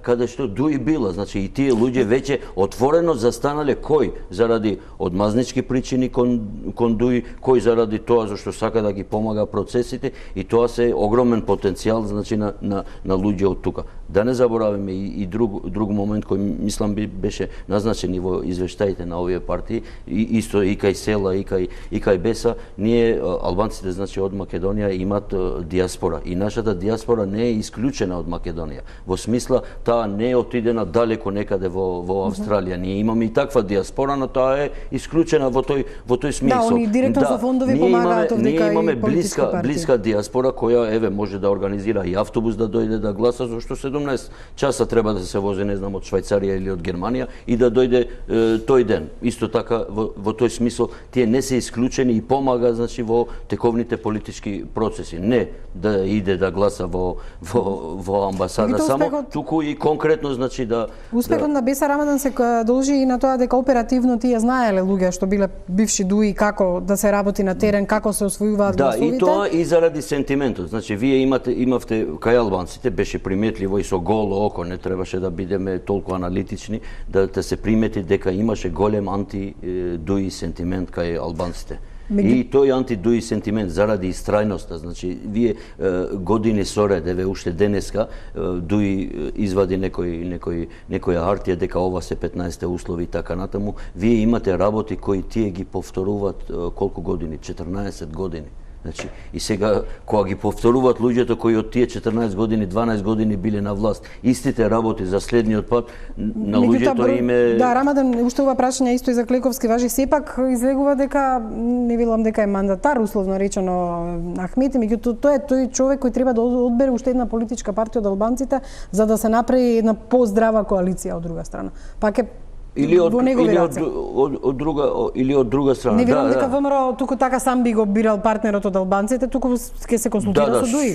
каде што Дуи била, значи и тие луѓе веќе отворено застанале кој заради одмазнички причини кон Дуи, кој заради тоа зашто сака да ги помага процесите и тоа се огромен потенцијал значи на луѓе од тука. Да не забораваме и друг момент кој мислам беше назначен и во извештаите на овие партии, и исто и кај села и кај Беса. Ние албанците значи од Македонија имат диаспора и нашата диаспора не е исклучена од Македонија. Во смисла таа не е отидена далеко некаде во Австралија. Ние имаме и таква диаспора, но таа е исклучена во тој смисол. Да, они директно со фондови помагаат овдека и политички партии. Блиска диаспора која еве може да организира и автобус да дојде да гласа, зашто 17 часа треба да се вози не знам од Швајцарија или од Германија и да дојде тој ден. Исто така во тој смисол тие не се исклучени и помага значи во тековните политички процеси, не да иде да гласа во амбасада само, туку и конкретно значи да успехот на Беса Рамадан се должи и на тоа дека оперативно тие знаеле луѓе што биле бивши Дуи како да се работи на терен, како се освојуваат гласовите. Да, и тоа и заради сентиментот. Значи вие имавте кај албанците беше приметливо и со голо око, не требаше да бидеме толку аналитични да се примети дека имаше голем анти-Дуи сентимент кај албанците. И тој анти-Дуи сентимент заради истрајноста, значи вие години соред, еве уште денеска Дуи извади некоја хартија дека ова се 15 услови и така натаму, вие имате работи кои тие ги повторуваат колку години, 14 години. Значи, и сега, кога ги повторуваат луѓето кои од тие 14 години, 12 години биле на власт, истите работи за следниот пат, на луѓето име... Да, Рамадан, уште ова прашање исто и за Клековски важи, сепак излегува дека, не велам дека е мандатар, условно речено Ахмети, меѓутоа тој е тој човек кој треба да одбере уште една политичка партија од албанците, за да се направи една поздрава коалиција од друга страна. Пак е Или од друга страна. Не верувам дека ВМРО туку така сам би го бирал партнерот од албанците, туку ќе се консултира со Дуи.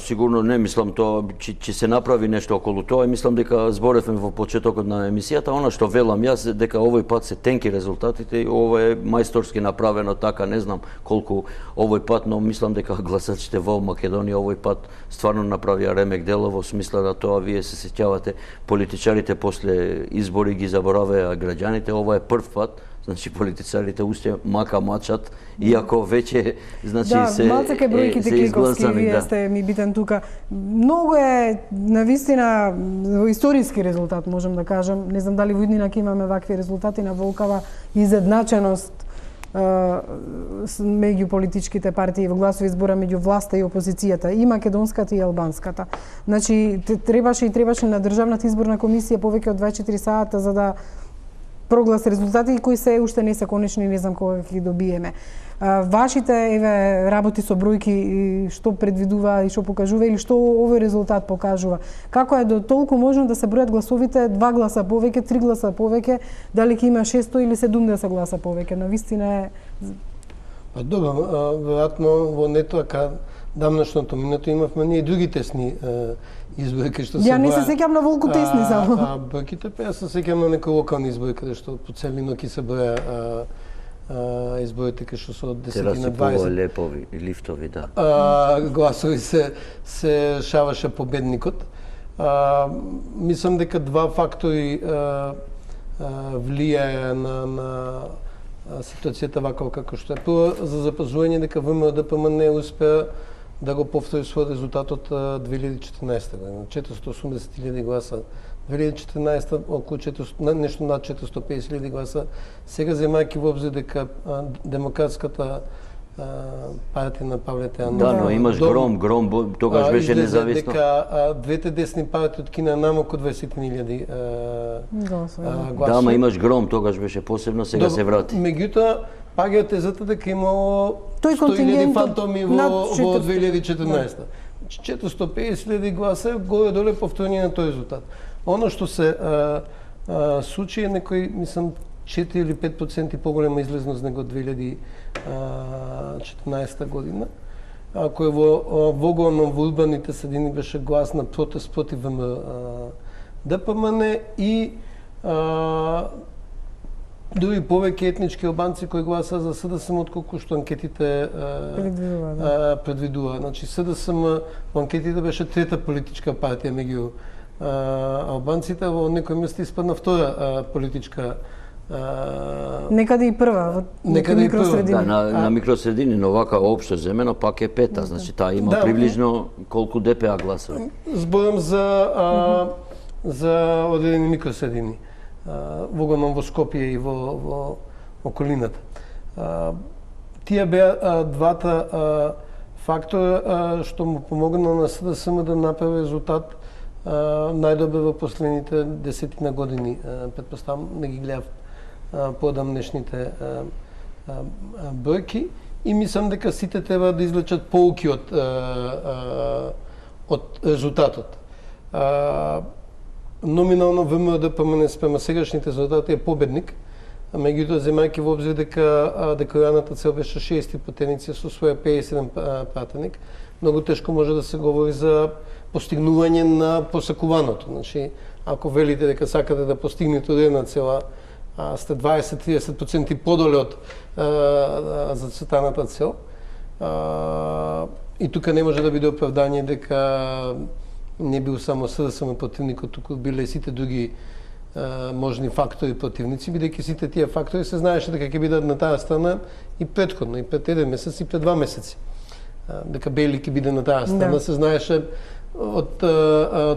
Сигурно не мислам тоа ќе се направи нешто околу тоа и мислам дека зборевме во почетокот на емисијата, она што велам јас дека овој пат се тенки резултатите и ова е мајсторски направено така, не знам колку овој пат, но мислам дека гласачите во Македонија овој пат стварно направија ремек дело во смисла да тоа вие се сеќавате политичарите после избори ги забораваа граѓаните, ова е прв пат, значи политичарите уште мачат, иако веќе значи се малце ке бројките Кликовски, вие сте ми битен тука. Многу е навистина историски резултат, можем да кажам. Не знам дали во иднина ќе имаме вакви резултати на Волкава, изедначеност меѓу политичките партии во гласови избора меѓу власта и опозицијата, и македонската и албанската. Значи требаше на државната изборна комисија повеќе од 24 сата за да проглас резултати и кои се уште не се конечни, не знам кога ќе ги добиеме. Вашите работи со бројки што предвидува и што покажува или што овој резултат покажува? Како е до толку можно да се бројат гласовите 2 гласа повеќе, 3 гласа повеќе, дали ќе има 600 или 70 гласа повеќе? Навистина е Добро, веројатно во не тоа дамнашното минуто имавме ние и други тесни избори кај што се Ја не се сеќам на волку тесни само. Бројките, па јас се сеќам на некои локални избори каде што по цели ноќи се броја изборите кај што се од 10 на 20. лепови, лифтови, да. Гласови се шаваше победникот. Мислам дека два фактори влијае на ситуацијата ваква како што е. Прво, за запазување дека ВМРО-ДПМН не успеа да го повтори својот резултат од 2014 година. 480.000 гласа 2014 околу нешто над 450.000 гласа. Сега земајќи во обзир дека демократската партија на Павле Теанов. Да, но имаш гром, тогаш беше независно. Дека двете десни партии од Кина намалку 20.000 гласови. Да, ама имаш гром, тогаш беше посебно, сега се врати. Меѓутоа, паѓа тезата дека имало 100.000 фантоми во 2014. 450.000 гласа горе-доле повторение на тој резултат. Оно што се случи е некој, мислам, 4 или 5% поголема излезност него од 2014 година, кој во огромно во урбаните средини беше глас на протест против ДПМН и дури повеќе етнички албанци кои гласа за СДСМ отколку што анкетите предвидува. Значи СДСМ во анкетите беше трета политичка партија меѓу албанците, во некои места испадна втора политичка некаде и прва во микросредини. Да, на микросредини, но вака општо земено пак е пета, значи таа има приближно колку ДПА гласови. Зборам за одредени микросредини. Во Скопје и во околината. Тие беа двата фактора што му помогна на СДСМ да направи резултат најдобар во последните 10 години. Претпоставам, не ги гледав подамнешните бројки и мислам дека сите треба да извлечат поуки од резултатот. Номинално ВМРО-ДПМН спрема сегашните резултати е победник, меѓутоа земајќи во обзир дека декларираната цел беше 60 пратеници со своја 57 пратеник, многу тешко може да се говори за постигнување на посакуваното. Значи, ако велите дека сакате да постигнете одредена цела, сте 20-30% подоле од зацртаната цел, и тука не може да биде оправдање дека не бил само СДСМ противникот, туку биле и сите други можни фактори противници, бидејќи сите тие фактори се знаеше дека ќе бидат на таа страна и претходно, и пред 1 месец, и пред 2 месеци. Дека Бели ќе биде на таа страна, се знаеше од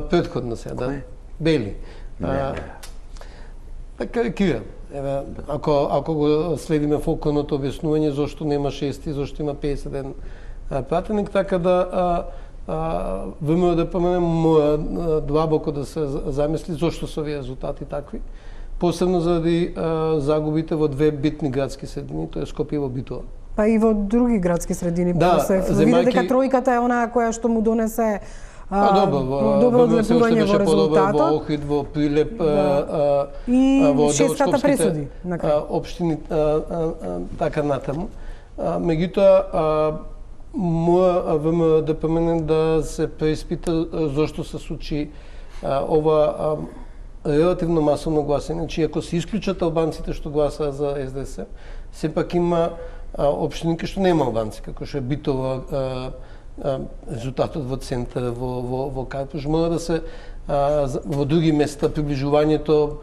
претходно сега, да. Бели. Карикирам. Ако го следиме фолклорното објаснување зошто нема 6 и зошто има 51 пратеник, така да ВМРО-ДПМН мора длабоко да се замисли зошто се овие резултати такви, посебно заради загубите во две битни градски средини, тоа е Скопје и во Битола. Па и во други градски средини, се види дека тројката е онаа која што му донесе добро одлепување во резултатот. Во Охрид, во Прилеп, и во шестата пресуди на крај. Општини така натаму. Меѓутоа мора ВМРО-ДПМН да се преиспита зошто се случи ова релативно масовно гласање. Значи, ако се исклучат албанците што гласаа за СДС, сепак има општини што нема албанци, како што е Битола, резултатот во центар, во Карпуш, мора да се во други места приближувањето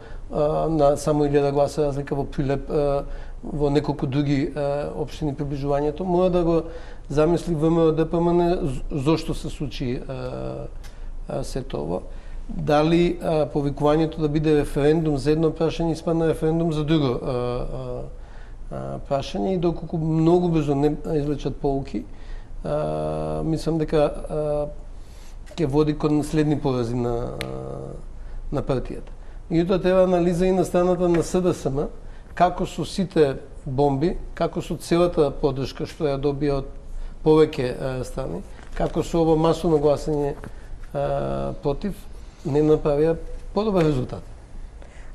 на само 1000 гласа разлика во Прилеп, во неколку други општини приближувањето, мора да го замисли ВМРО-ДПМН зошто се случи сето ова. Дали повикувањето да биде референдум за едно прашање испадна референдум за друго прашање и доколку многу брзо не извлечат поуки, мислам дека ќе води кон следни порази на партијата. Меѓутоа треба анализа и на страната на СДСМ, како со сите бомби, како со целата поддршка што ја добија од повеќе страни, како со ово масовно гласање против, не направија подобар резултат.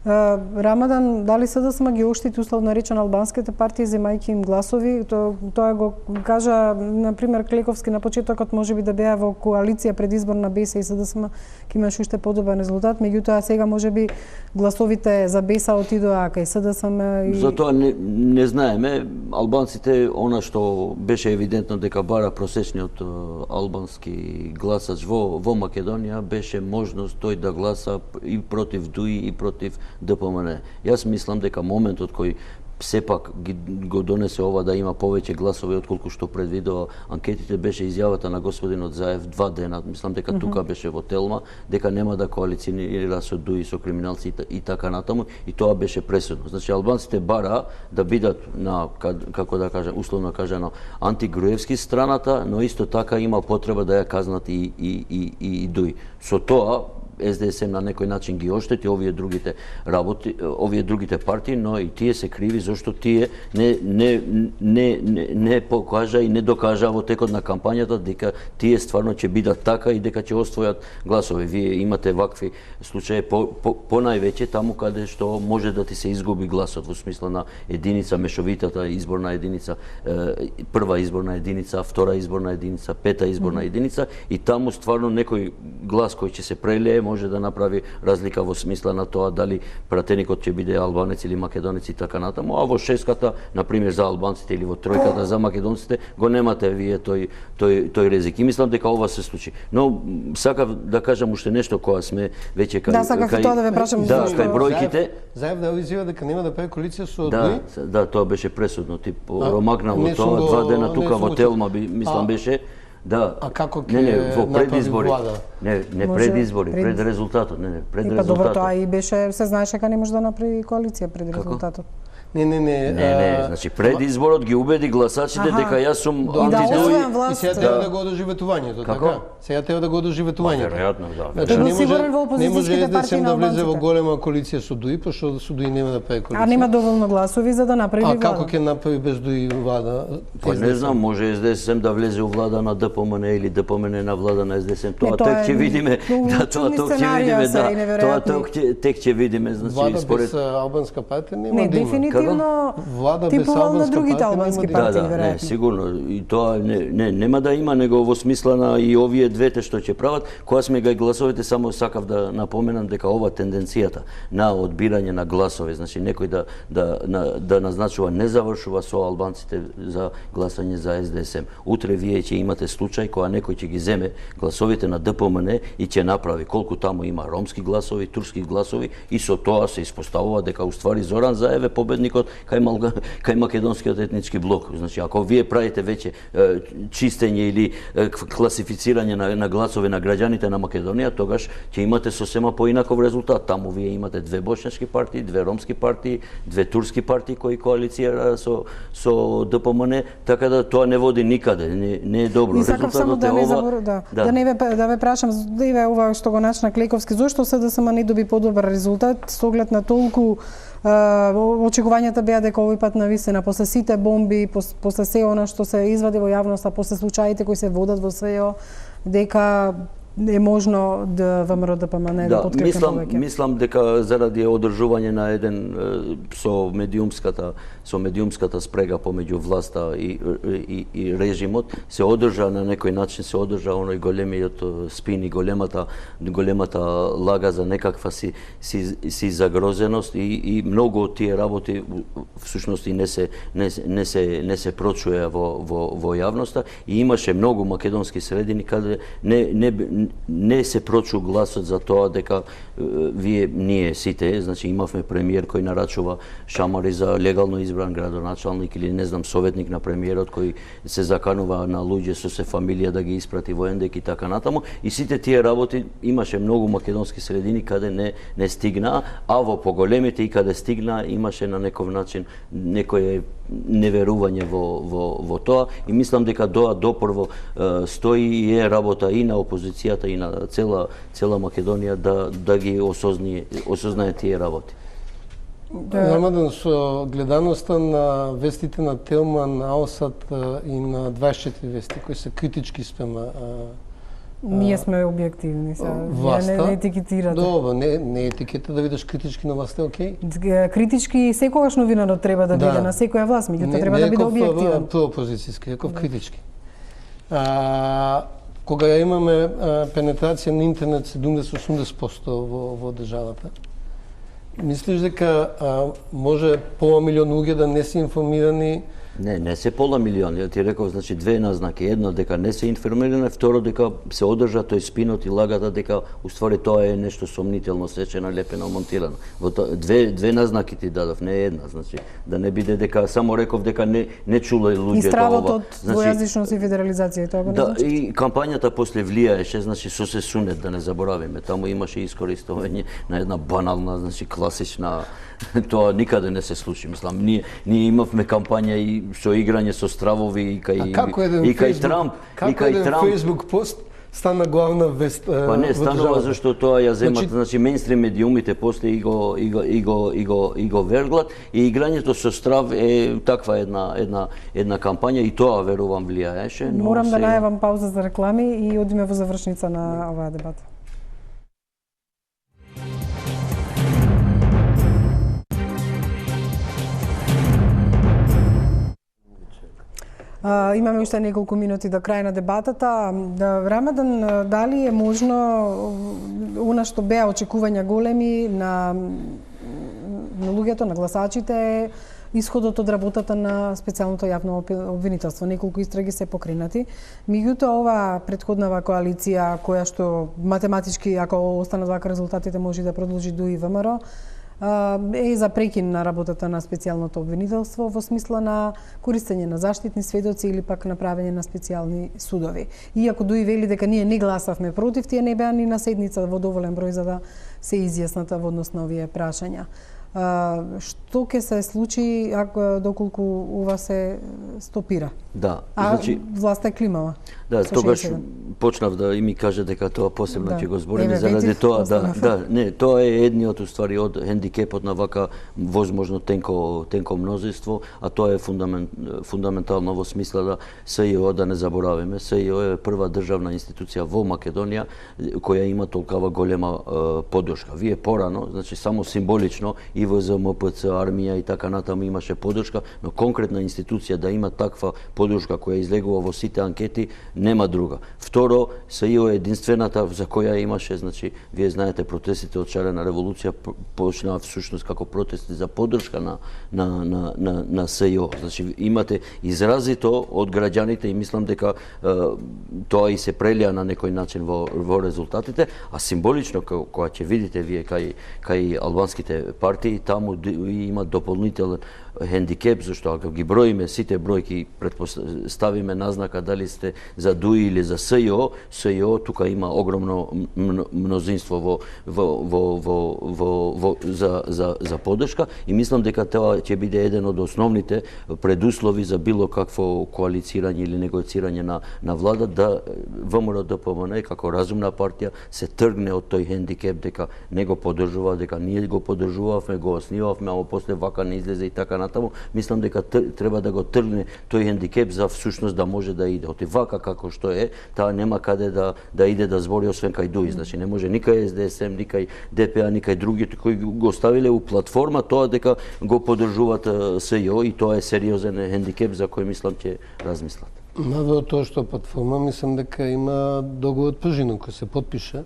Рамадан, дали СДСМ ги оштити условно наречено албанските партии земајќи им гласови? Тоа го кажа, например, Клековски на почетокот, можеби да беа во коалиција предизборна БЕСА и СДСМ ќе имаш уште подобар резултат, меѓутоа сега можеби гласовите за БЕСА отидоа кај СДСМ и... Затоа не знаеме. Албанците, она што беше евидентно дека бара просечниот албански гласач во Македонија, беше можност тој да гласа и против ДУИ и против ДПМН. Јас мислам дека моментот кој сепак го донесе ова да има повеќе гласови отколку што предвидува анкетите, беше изјавата на господинот Заев 2 дена, мислам дека тука беше во Телма, дека нема да коалицира со ДУИ, со криминалци и така натаму, и тоа беше пресудно. Значи албанците бара да бидат на, како да кажам, условно кажано, антигруевски страната, но исто така има потреба да ја казнат и ДУИ. Со тоа СДСМ на некој начин ги оштети овие другите партии, но и тие се криви зашто тие не покажа и не докажа во текот на кампањата дека тие стварно ќе бидат така и дека ќе освојат гласови. Вие имате вакви случаи понајвеќе таму каде што може да ти се изгуби гласот, во смисла на единица, мешовитата изборна единица, прва изборна единица, втора изборна единица, пета изборна единица, и таму стварно некој глас кој ќе се прелее може да направи разлика во смисла на тоа дали пратеникот ќе биде албанец или македонец и така натаму, а во шеската, например за албанците или во тројката за македонците, го немате вие тој ризик. И мислам дека ова се случи. Но сакав да кажам уште нешто кога сме веќе кај... Да, сакав тоа да ве прашам. Да, кај бројките... Заев да изјава дека нема да прави коалиција со ДУИ? Да, тоа беше пресудно. Тип ромакнало тоа 2 дена тука во Телма, мислам беше. Да. А како ќе во предизбори? Влада? Не предизбори, пред резултатот. Пред резултатот. Добро, тоа и беше, се знаеше дека не може да направи коалиција пред резултатот. Не. Значи пред изборот ги убеди гласачите дека јас сум антидуи. И сега треба да го одложи ветувањето, така? Сега треба да го одложи ветувањето. Веројатно, да. Значи не може СДСМ да влезе во голема коалиција со ДУИ, пошто со ДУИ нема да прави коалиција. А нема доволно гласови за да направи влада. А како ќе направи без ДУИ влада? Па не знам, може СДСМ да влезе у влада на ДПМН или ДПМН на влада на СДСМ. Тоа тек ќе видиме. Да, тоа тек ќе видиме, да. Тоа тек ќе видиме, значи според влада без албанска партија нема да има. Влада без албанска другите албански партии, веројатно. Не, сигурно. И тоа нема да има, него во смисла на и овие двете што ќе прават. Кога сме га гласовите, само сакав да напоменам дека ова тенденцијата на одбирање на гласови, значи некој да назначува, не завршува со албанците за гласање за СДСМ. Утре вие ќе имате случај кога некој ќе ги земе гласовите на ДПМН и ќе направи колку таму има ромски гласови, турски гласови, и со тоа се испоставува дека уствари Зоран Заев е победникот кај македонскиот етнички блок. Значи, ако вие правите веќе чистење или класифицирање на гласови на граѓаните на Македонија, тогаш ќе имате сосема поинаков резултат. Таму вие имате 2 бошњашки партии, 2 ромски партии, 2 турски партии кои коалицира со ДПМН, така да тоа не води никаде, не е добро. И сакав само да не заборам, да ве прашам, ова што го начна Клековски, зошто СДСМ не доби подобар резултат со оглед на толку очекувањата беа дека овој пат навистина после сите бомби, после се она што се извади во јавноста, после случаите кои се водат во СЕО, дека е можно да ВМРО ДПМН да подкрепи повеќе. Мислам дека заради одржување на еден со медиумската спрега помеѓу власта и режимот, се одржа на некој начин, се одржа оној големиот спин и големата лага за некаква си загрозеност, и многу од тие работи всушност и не се прочуја во јавноста, и имаше многу македонски средини каде не се прочу гласот за тоа дека ние сите, значи имавме премиер кој нарачува шамари за легално избран градоначалник или не знам советник на премиерот кој се заканува на луѓе со се фамилија да ги испрати во ендек и така натаму, и сите тие работи имаше многу македонски средини каде не стигнаа, а во поголемите и каде стигнаа имаше на некој начин некој неверување во тоа и мислам дека допрво стои и е работа и на опозицијата и на цела Македонија да ги осознае тие работи. Рамадан, со гледаноста на вестите на Телман, Аосат и на 24 вести, кои се критички спрема Ние сме објективни, власта, не етикетирате. Добро, не етикета да видиш критички на власта, окей? Критички секогаш новинарот треба да биде на секоја власт, меѓутоа треба да биде објективен. Не проопозицијски, реков критички. Кога имаме пенетрација на интернет 70-80% во државата, мислиш дека може пола милион луѓе да не се информирани? Не се пола милион, ја ти реков, значи две назнаки. Едно дека не се информирани, второ дека се одржа тој спинот и лагата дека уствари тоа е нешто сомнително, сечено, лепено, монтирано. Две назнаки ти дадов, не една, значи да не биде дека само реков дека не чуле луѓето ова. И стравот од двојазичност и федерализација, тоа го не значи? Да, и кампањата после влијаеше, значи со се сунет, да не заборавиме. Таму имаше искористување на една банална, значи класична, тоа никаде не се случи, мислам. Ние имавме кампања и со играње со стравови и кај Трамп. Како еден Facebook пост стана главна вест во Па не, станува државата? зашто тоа ја земат, значи мејнстрим медиумите после и го верглат и играњето со страв е таква една кампања и тоа верувам влијаеше. Морам да најавам пауза за реклами и одиме во завршница на оваа дебата. Имаме уште неколку минути до крај на дебатата. Рамадан, дали е можно она што беа очекувања големи на луѓето, на гласачите, исходот од работата на специјалното јавно обвинителство. Неколку истраги се покренати. Меѓутоа, ова претходнава коалиција, која што математички, ако останат вака резултатите, може да продолжи до и ВМРО, е за прекин на работата на специјалното обвинителство во смисла на користење на заштитни сведоци или пак направење на специјални судови. Иако Дуи вели дека ние не гласавме против, тие не беа ни на седница во доволен број за да се изјаснат во однос на овие прашања. Што ќе се случи доколку ова се стопира? Да, значи власта е климава. Да, тогаш почнав да и ми каже дека тоа посебно ќе го збориме заради тоа, тоа е едниот уствари од хендикепот на вака возможно тенко мнозинство, а тоа е фундаментално во смисла да СЈО, да не заборавиме, СЈО е прва државна институција во Македонија која има толкава голема поддршка. Вие порано, значи само символично и во МПЦ, армија и така натаму имаше поддршка, но конкретна институција да има таква поддршка која излегува во сите анкети, нема друга. Второ, СЈО е единствената за која имаше, значи, вие знаете, протестите од Шарена револуција почнаа всушност како протести за поддршка на СЈО. Значи, имате изразито од граѓаните и мислам дека тоа и се прелија на некој начин во резултатите, а символично, кога ќе видите вие кај албанските партии, таму има дополнителен хендикеп, зашто ако ги броиме сите бројки, ставиме назнака дали сте за ДУИ или за СЈО, СЈО тука има огромно мнозинство за поддршка и мислам дека тоа ќе биде еден од основните предуслови за било какво коалицирање или негоцирање на влада, да ВМРО-ДПМН како разумна партија се тргне од тој хендикеп дека не го поддржува, дека ние го поддржувавме, го основавме, а после вака не излезе и така натаму. Мислам дека треба да го тргне тој хендикеп за всушност да може да иде. Оти вака како што е, таа нема каде да иде да збори освен кај ДУИ. Значи не може никај СДСМ, никај ДПА, никај другите кои го ставиле у платформа тоа дека го поддржуваат СЈО и тоа е сериозен хендикеп за кој мислам ќе размислат. Надо тоа што платформа, мислам дека има договор пржино кој се потпиша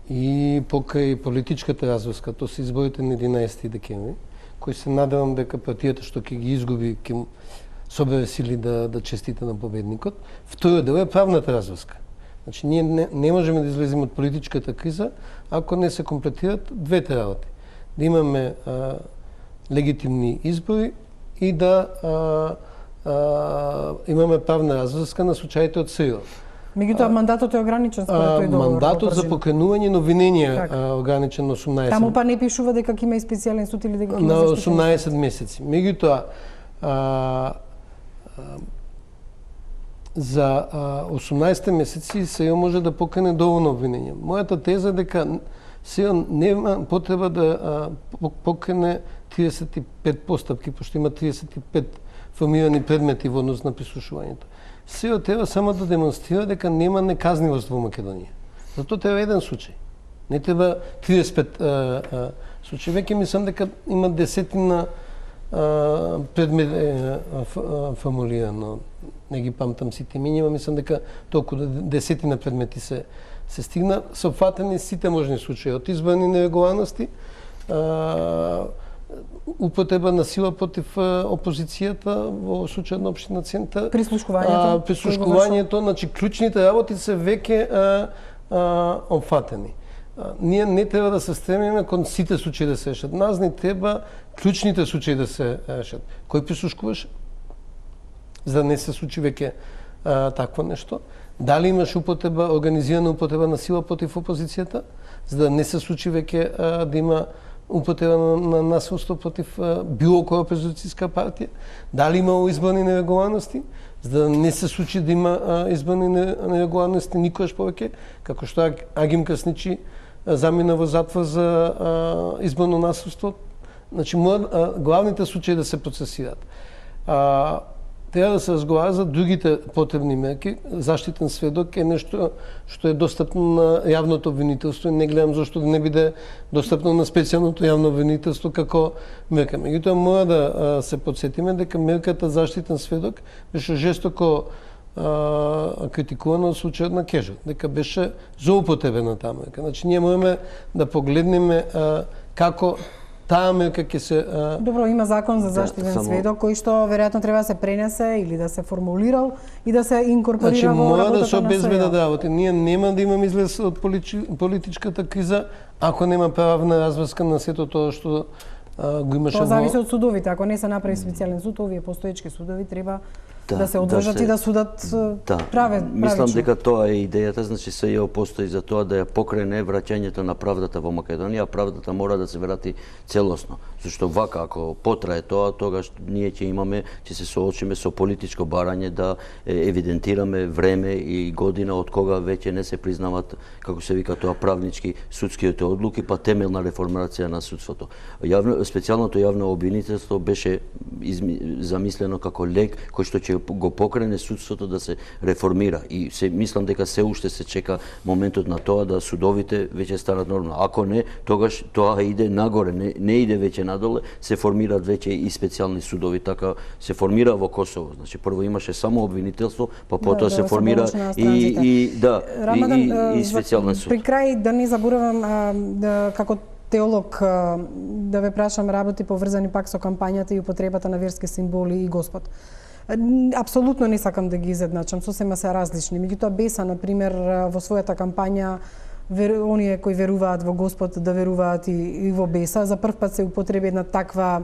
и покај политичката разврска, тоа се изборите на 11 декември, кој се надевам дека партијата што ќе ги изгуби ќе собере сили да честита на победникот. Второ дел е правната разврска. Значи ние не можеме да излеземе од политичката криза ако не се комплетират двете работи. Да имаме легитимни избори и да имаме правна разврска на случаите од СЈО. Меѓутоа мандатот е ограничен според тој договор. Мандатот за покренување на обвиненија ограничен на 18. Таму па не пишува дека ќе има и специјален суд или дека ќе на 18 месеци. Меѓутоа за 18 месеци се може да покрене доволно обвинење. Мојата теза е дека се нема потреба да покрене 35 постапки, пошто има 35 формирани предмети во однос на прислушувањето. Се треба само да демонстрира дека нема неказнивост во Македонија. Затоа треба еден случај. Не треба 35 случаи. Веќе мислам дека има десетина предмет формулирано. Не ги памтам сите имиња, мислам дека толку десетина предмети се стигна. Се опфатени сите можни случаи од избрани нерегуларности, употреба на сила против опозицијата во случај на општина Центар. Прислушкувањето, значи клучните работи се веќе опфатени. Ние не треба да се стремиме кон сите случаи да се решат. Нас не треба клучните случаи да се решат. Кој прислушкуваше? За да не се случи веќе такво нешто. Дали имаш употреба, организирана употреба на сила против опозицијата? За да не се случи веќе да има употреба на насилство против било која опозицијска партија? Дали има изборни нерегуларности? За да не се случи да има изборни нерегуларности никогаш повеќе, како што Агим Красничи замина во затвор за изборно насилство. Значи, главните случаи да се процесираат. Треба да се разговара за другите потребни мерки. Заштитен сведок е нешто што е достапно на јавното обвинителство. Не гледам зашто да не биде достапно на специјалното јавно обвинителство како мерка. Меѓутоа, мора да се подсетиме дека мерката заштитен сведок беше жестоко критикувана од случајот на Кежот, дека беше злоупотребена таа мерка. Значи, ние можеме да погледнеме како таа мерка ќе се... Добро, има закон за заштитен сведок, кој што веројатно треба да се пренесе или да се формулирал и да се инкорпорира во работата на СЈО. Да се обезбедат да работи. Ние нема да имаме излез од политичката криза ако нема правна разврска на сето тоа што го имаше. Тоа зависи од судовите. Ако не се направи специјален суд, овие постоечки судови треба да се одржат и да судат правично. Мислам дека тоа е идејата, значи СЈО постои за тоа да ја покрене враќањето на правдата во Македонија, правдата мора да се врати целосно. Зашто вака ако потрае тоа, тогаш ние ќе се соочиме со политичко барање да евидентираме време и година од кога веќе не се признават, како се вика тоа, правнички судските одлуки, па темелна реформација на судството. Специјалното јавно обвинителство беше замислено како лек кој што ќе го покрене судството да се реформира и мислам дека се уште се чека моментот на тоа да судовите веќе станат нормално. Ако не, тогаш тоа иде нагоре, не иде веќе надоле, се формираат веќе и специјални судови, така се формира во Косово. Значи прво имаше само обвинителство, па потоа се формира и специјален суд. При крај да не заборавам како теолог да ве прашам, работи поврзани пак со кампањата и употребата на верски символи и Господ. Апсолутно не сакам да ги изедначам, сосема се различни. Меѓутоа Беса, например, во својата кампања, оние кои веруваат во Господ да веруваат и во Беса, за прв пат се употреби една таква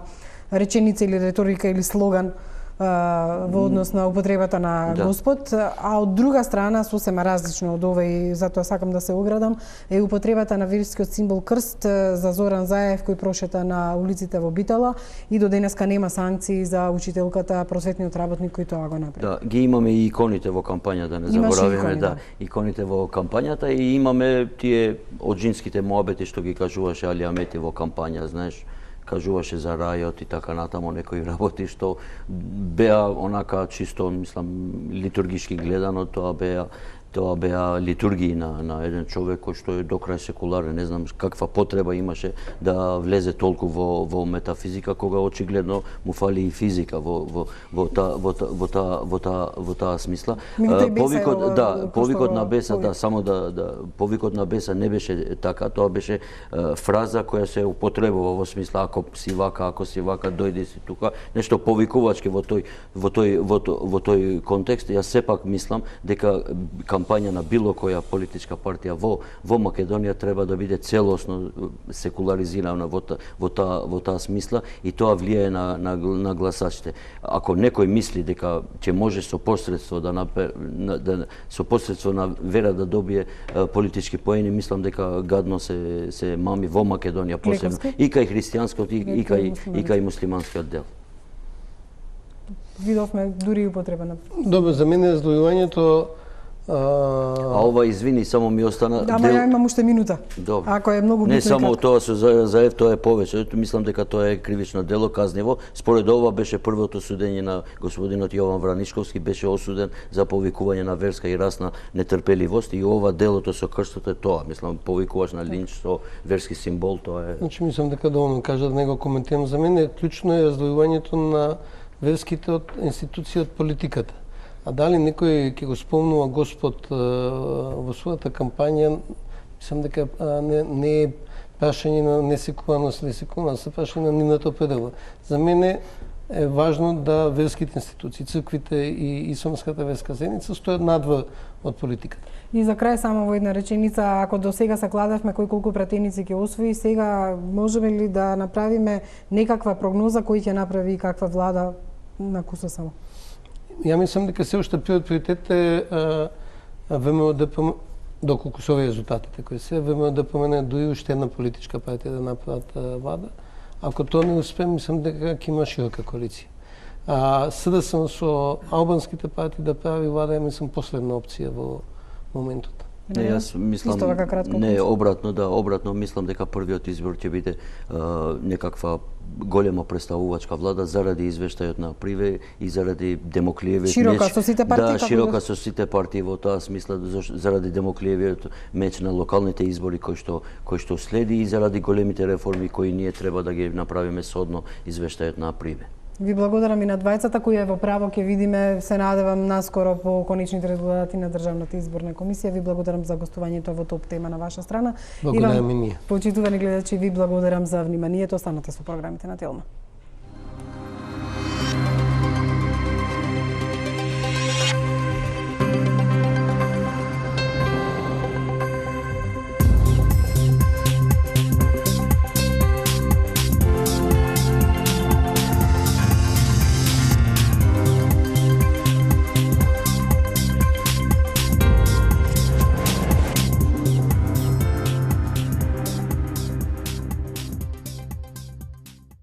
реченица или реторика или слоган во однос на употребата на Господ, а од друга страна, сосема различно од овој, затоа сакам да се оградам, е употребата на верскиот символ крст за Зоран Заев кој прошета на улиците во Битола и до денеска нема санкции за учителката, просветниот работник кој тоа го направи. Да, ги имаме и иконите во кампањата, не забораваме, иконите во кампањата и имаме тие оджинските моабети што ги кажуваше Али Амети во кампања, знаеш, кажуваше за рајот и така натаму некои работи што беа онака чисто, мислам, литургички гледано, тоа беа литургии на еден човек кој што е докрај секуларен, не знам каква потреба имаше да влезе толку во метафизика, кога очигледно му фали и физика во таа смисла. Повикот на Беса, повикот на Беса не беше така, тоа беше фраза која се употребува во смисла ако си вака, дојди си тука, нешто повикувачки во тој контекст. Јас сепак мислам дека кампања на било која политичка партија во Македонија треба да биде целосно секуларизирана во таа смисла и тоа влијае на гласачите. Ако некој мисли дека ќе може со посредство со посредство на вера да добие политички поени, мислам дека гадно се мами во Македонија, посебно и кај христијанскиот и кај муслиманскиот дел. видовме дури и употреба на... Добро, за мене раздвојувањето А ова, извини, само ми остана... Да, ја имам уште минута. Добро. Ако е многу битно. Не само тоа со Заев, тоа е повеќе. Мислам дека тоа е кривично дело, казниво. Според ова беше првото судење на господинот Јован Вранишковски, беше осуден за повикување на верска и расна нетрпеливост и ова делото со крстот е тоа. Мислам, повикуваш на линч со верски символ, тоа е... Значи, мислам дека доволно кажа да не го коментирам. За мене клучно е раздвојувањето на верските од институции од политиката. А дали некој ќе го спомнува Господ во својата кампања, мислам дека не е прашање на несекуваност или секуваност, а прашање на нивната определа. За мене е важно да верските институции, црквите и исламската верска заедница стојат надвор од политиката. И за крај само во една реченица, ако до сега закладавме кој колку пратеници ќе освои, сега можеме ли да направиме некаква прогноза кој ќе направи и каква влада на куса само? Ја мислам дека се уште приоритет е ВМРО-ДПМНЕ, доколку се овие резултатите кои се, ВМРО-ДПМНЕ дури уште една политичка партија да направат влада. Ако тоа не успее, мислам дека ќе има широка коалиција. СДСМ со албанските партии да прави влада е, мислам, последна опција во моментот. Не, јас мислам, обратно мислам дека првиот избор ќе биде некаква голема представувачка влада заради извештајот на Приве и заради Демоклиевиот широка со сите партии. Да, широка со сите партии во тоа смисла, заради Демоклиевиот меч на локалните избори кој што следи и заради големите реформи кои ние треба да ги направиме содно извештајот на Приве. Ви благодарам и на двајцата кои е во право ќе видиме, се надевам наскоро по конечните резултати на Државната изборна комисија. Ви благодарам за гостувањето во топ тема на ваша страна. Благодарам и ние. Почитувани гледачи, ви благодарам за вниманието. Останете со програмите на Телма.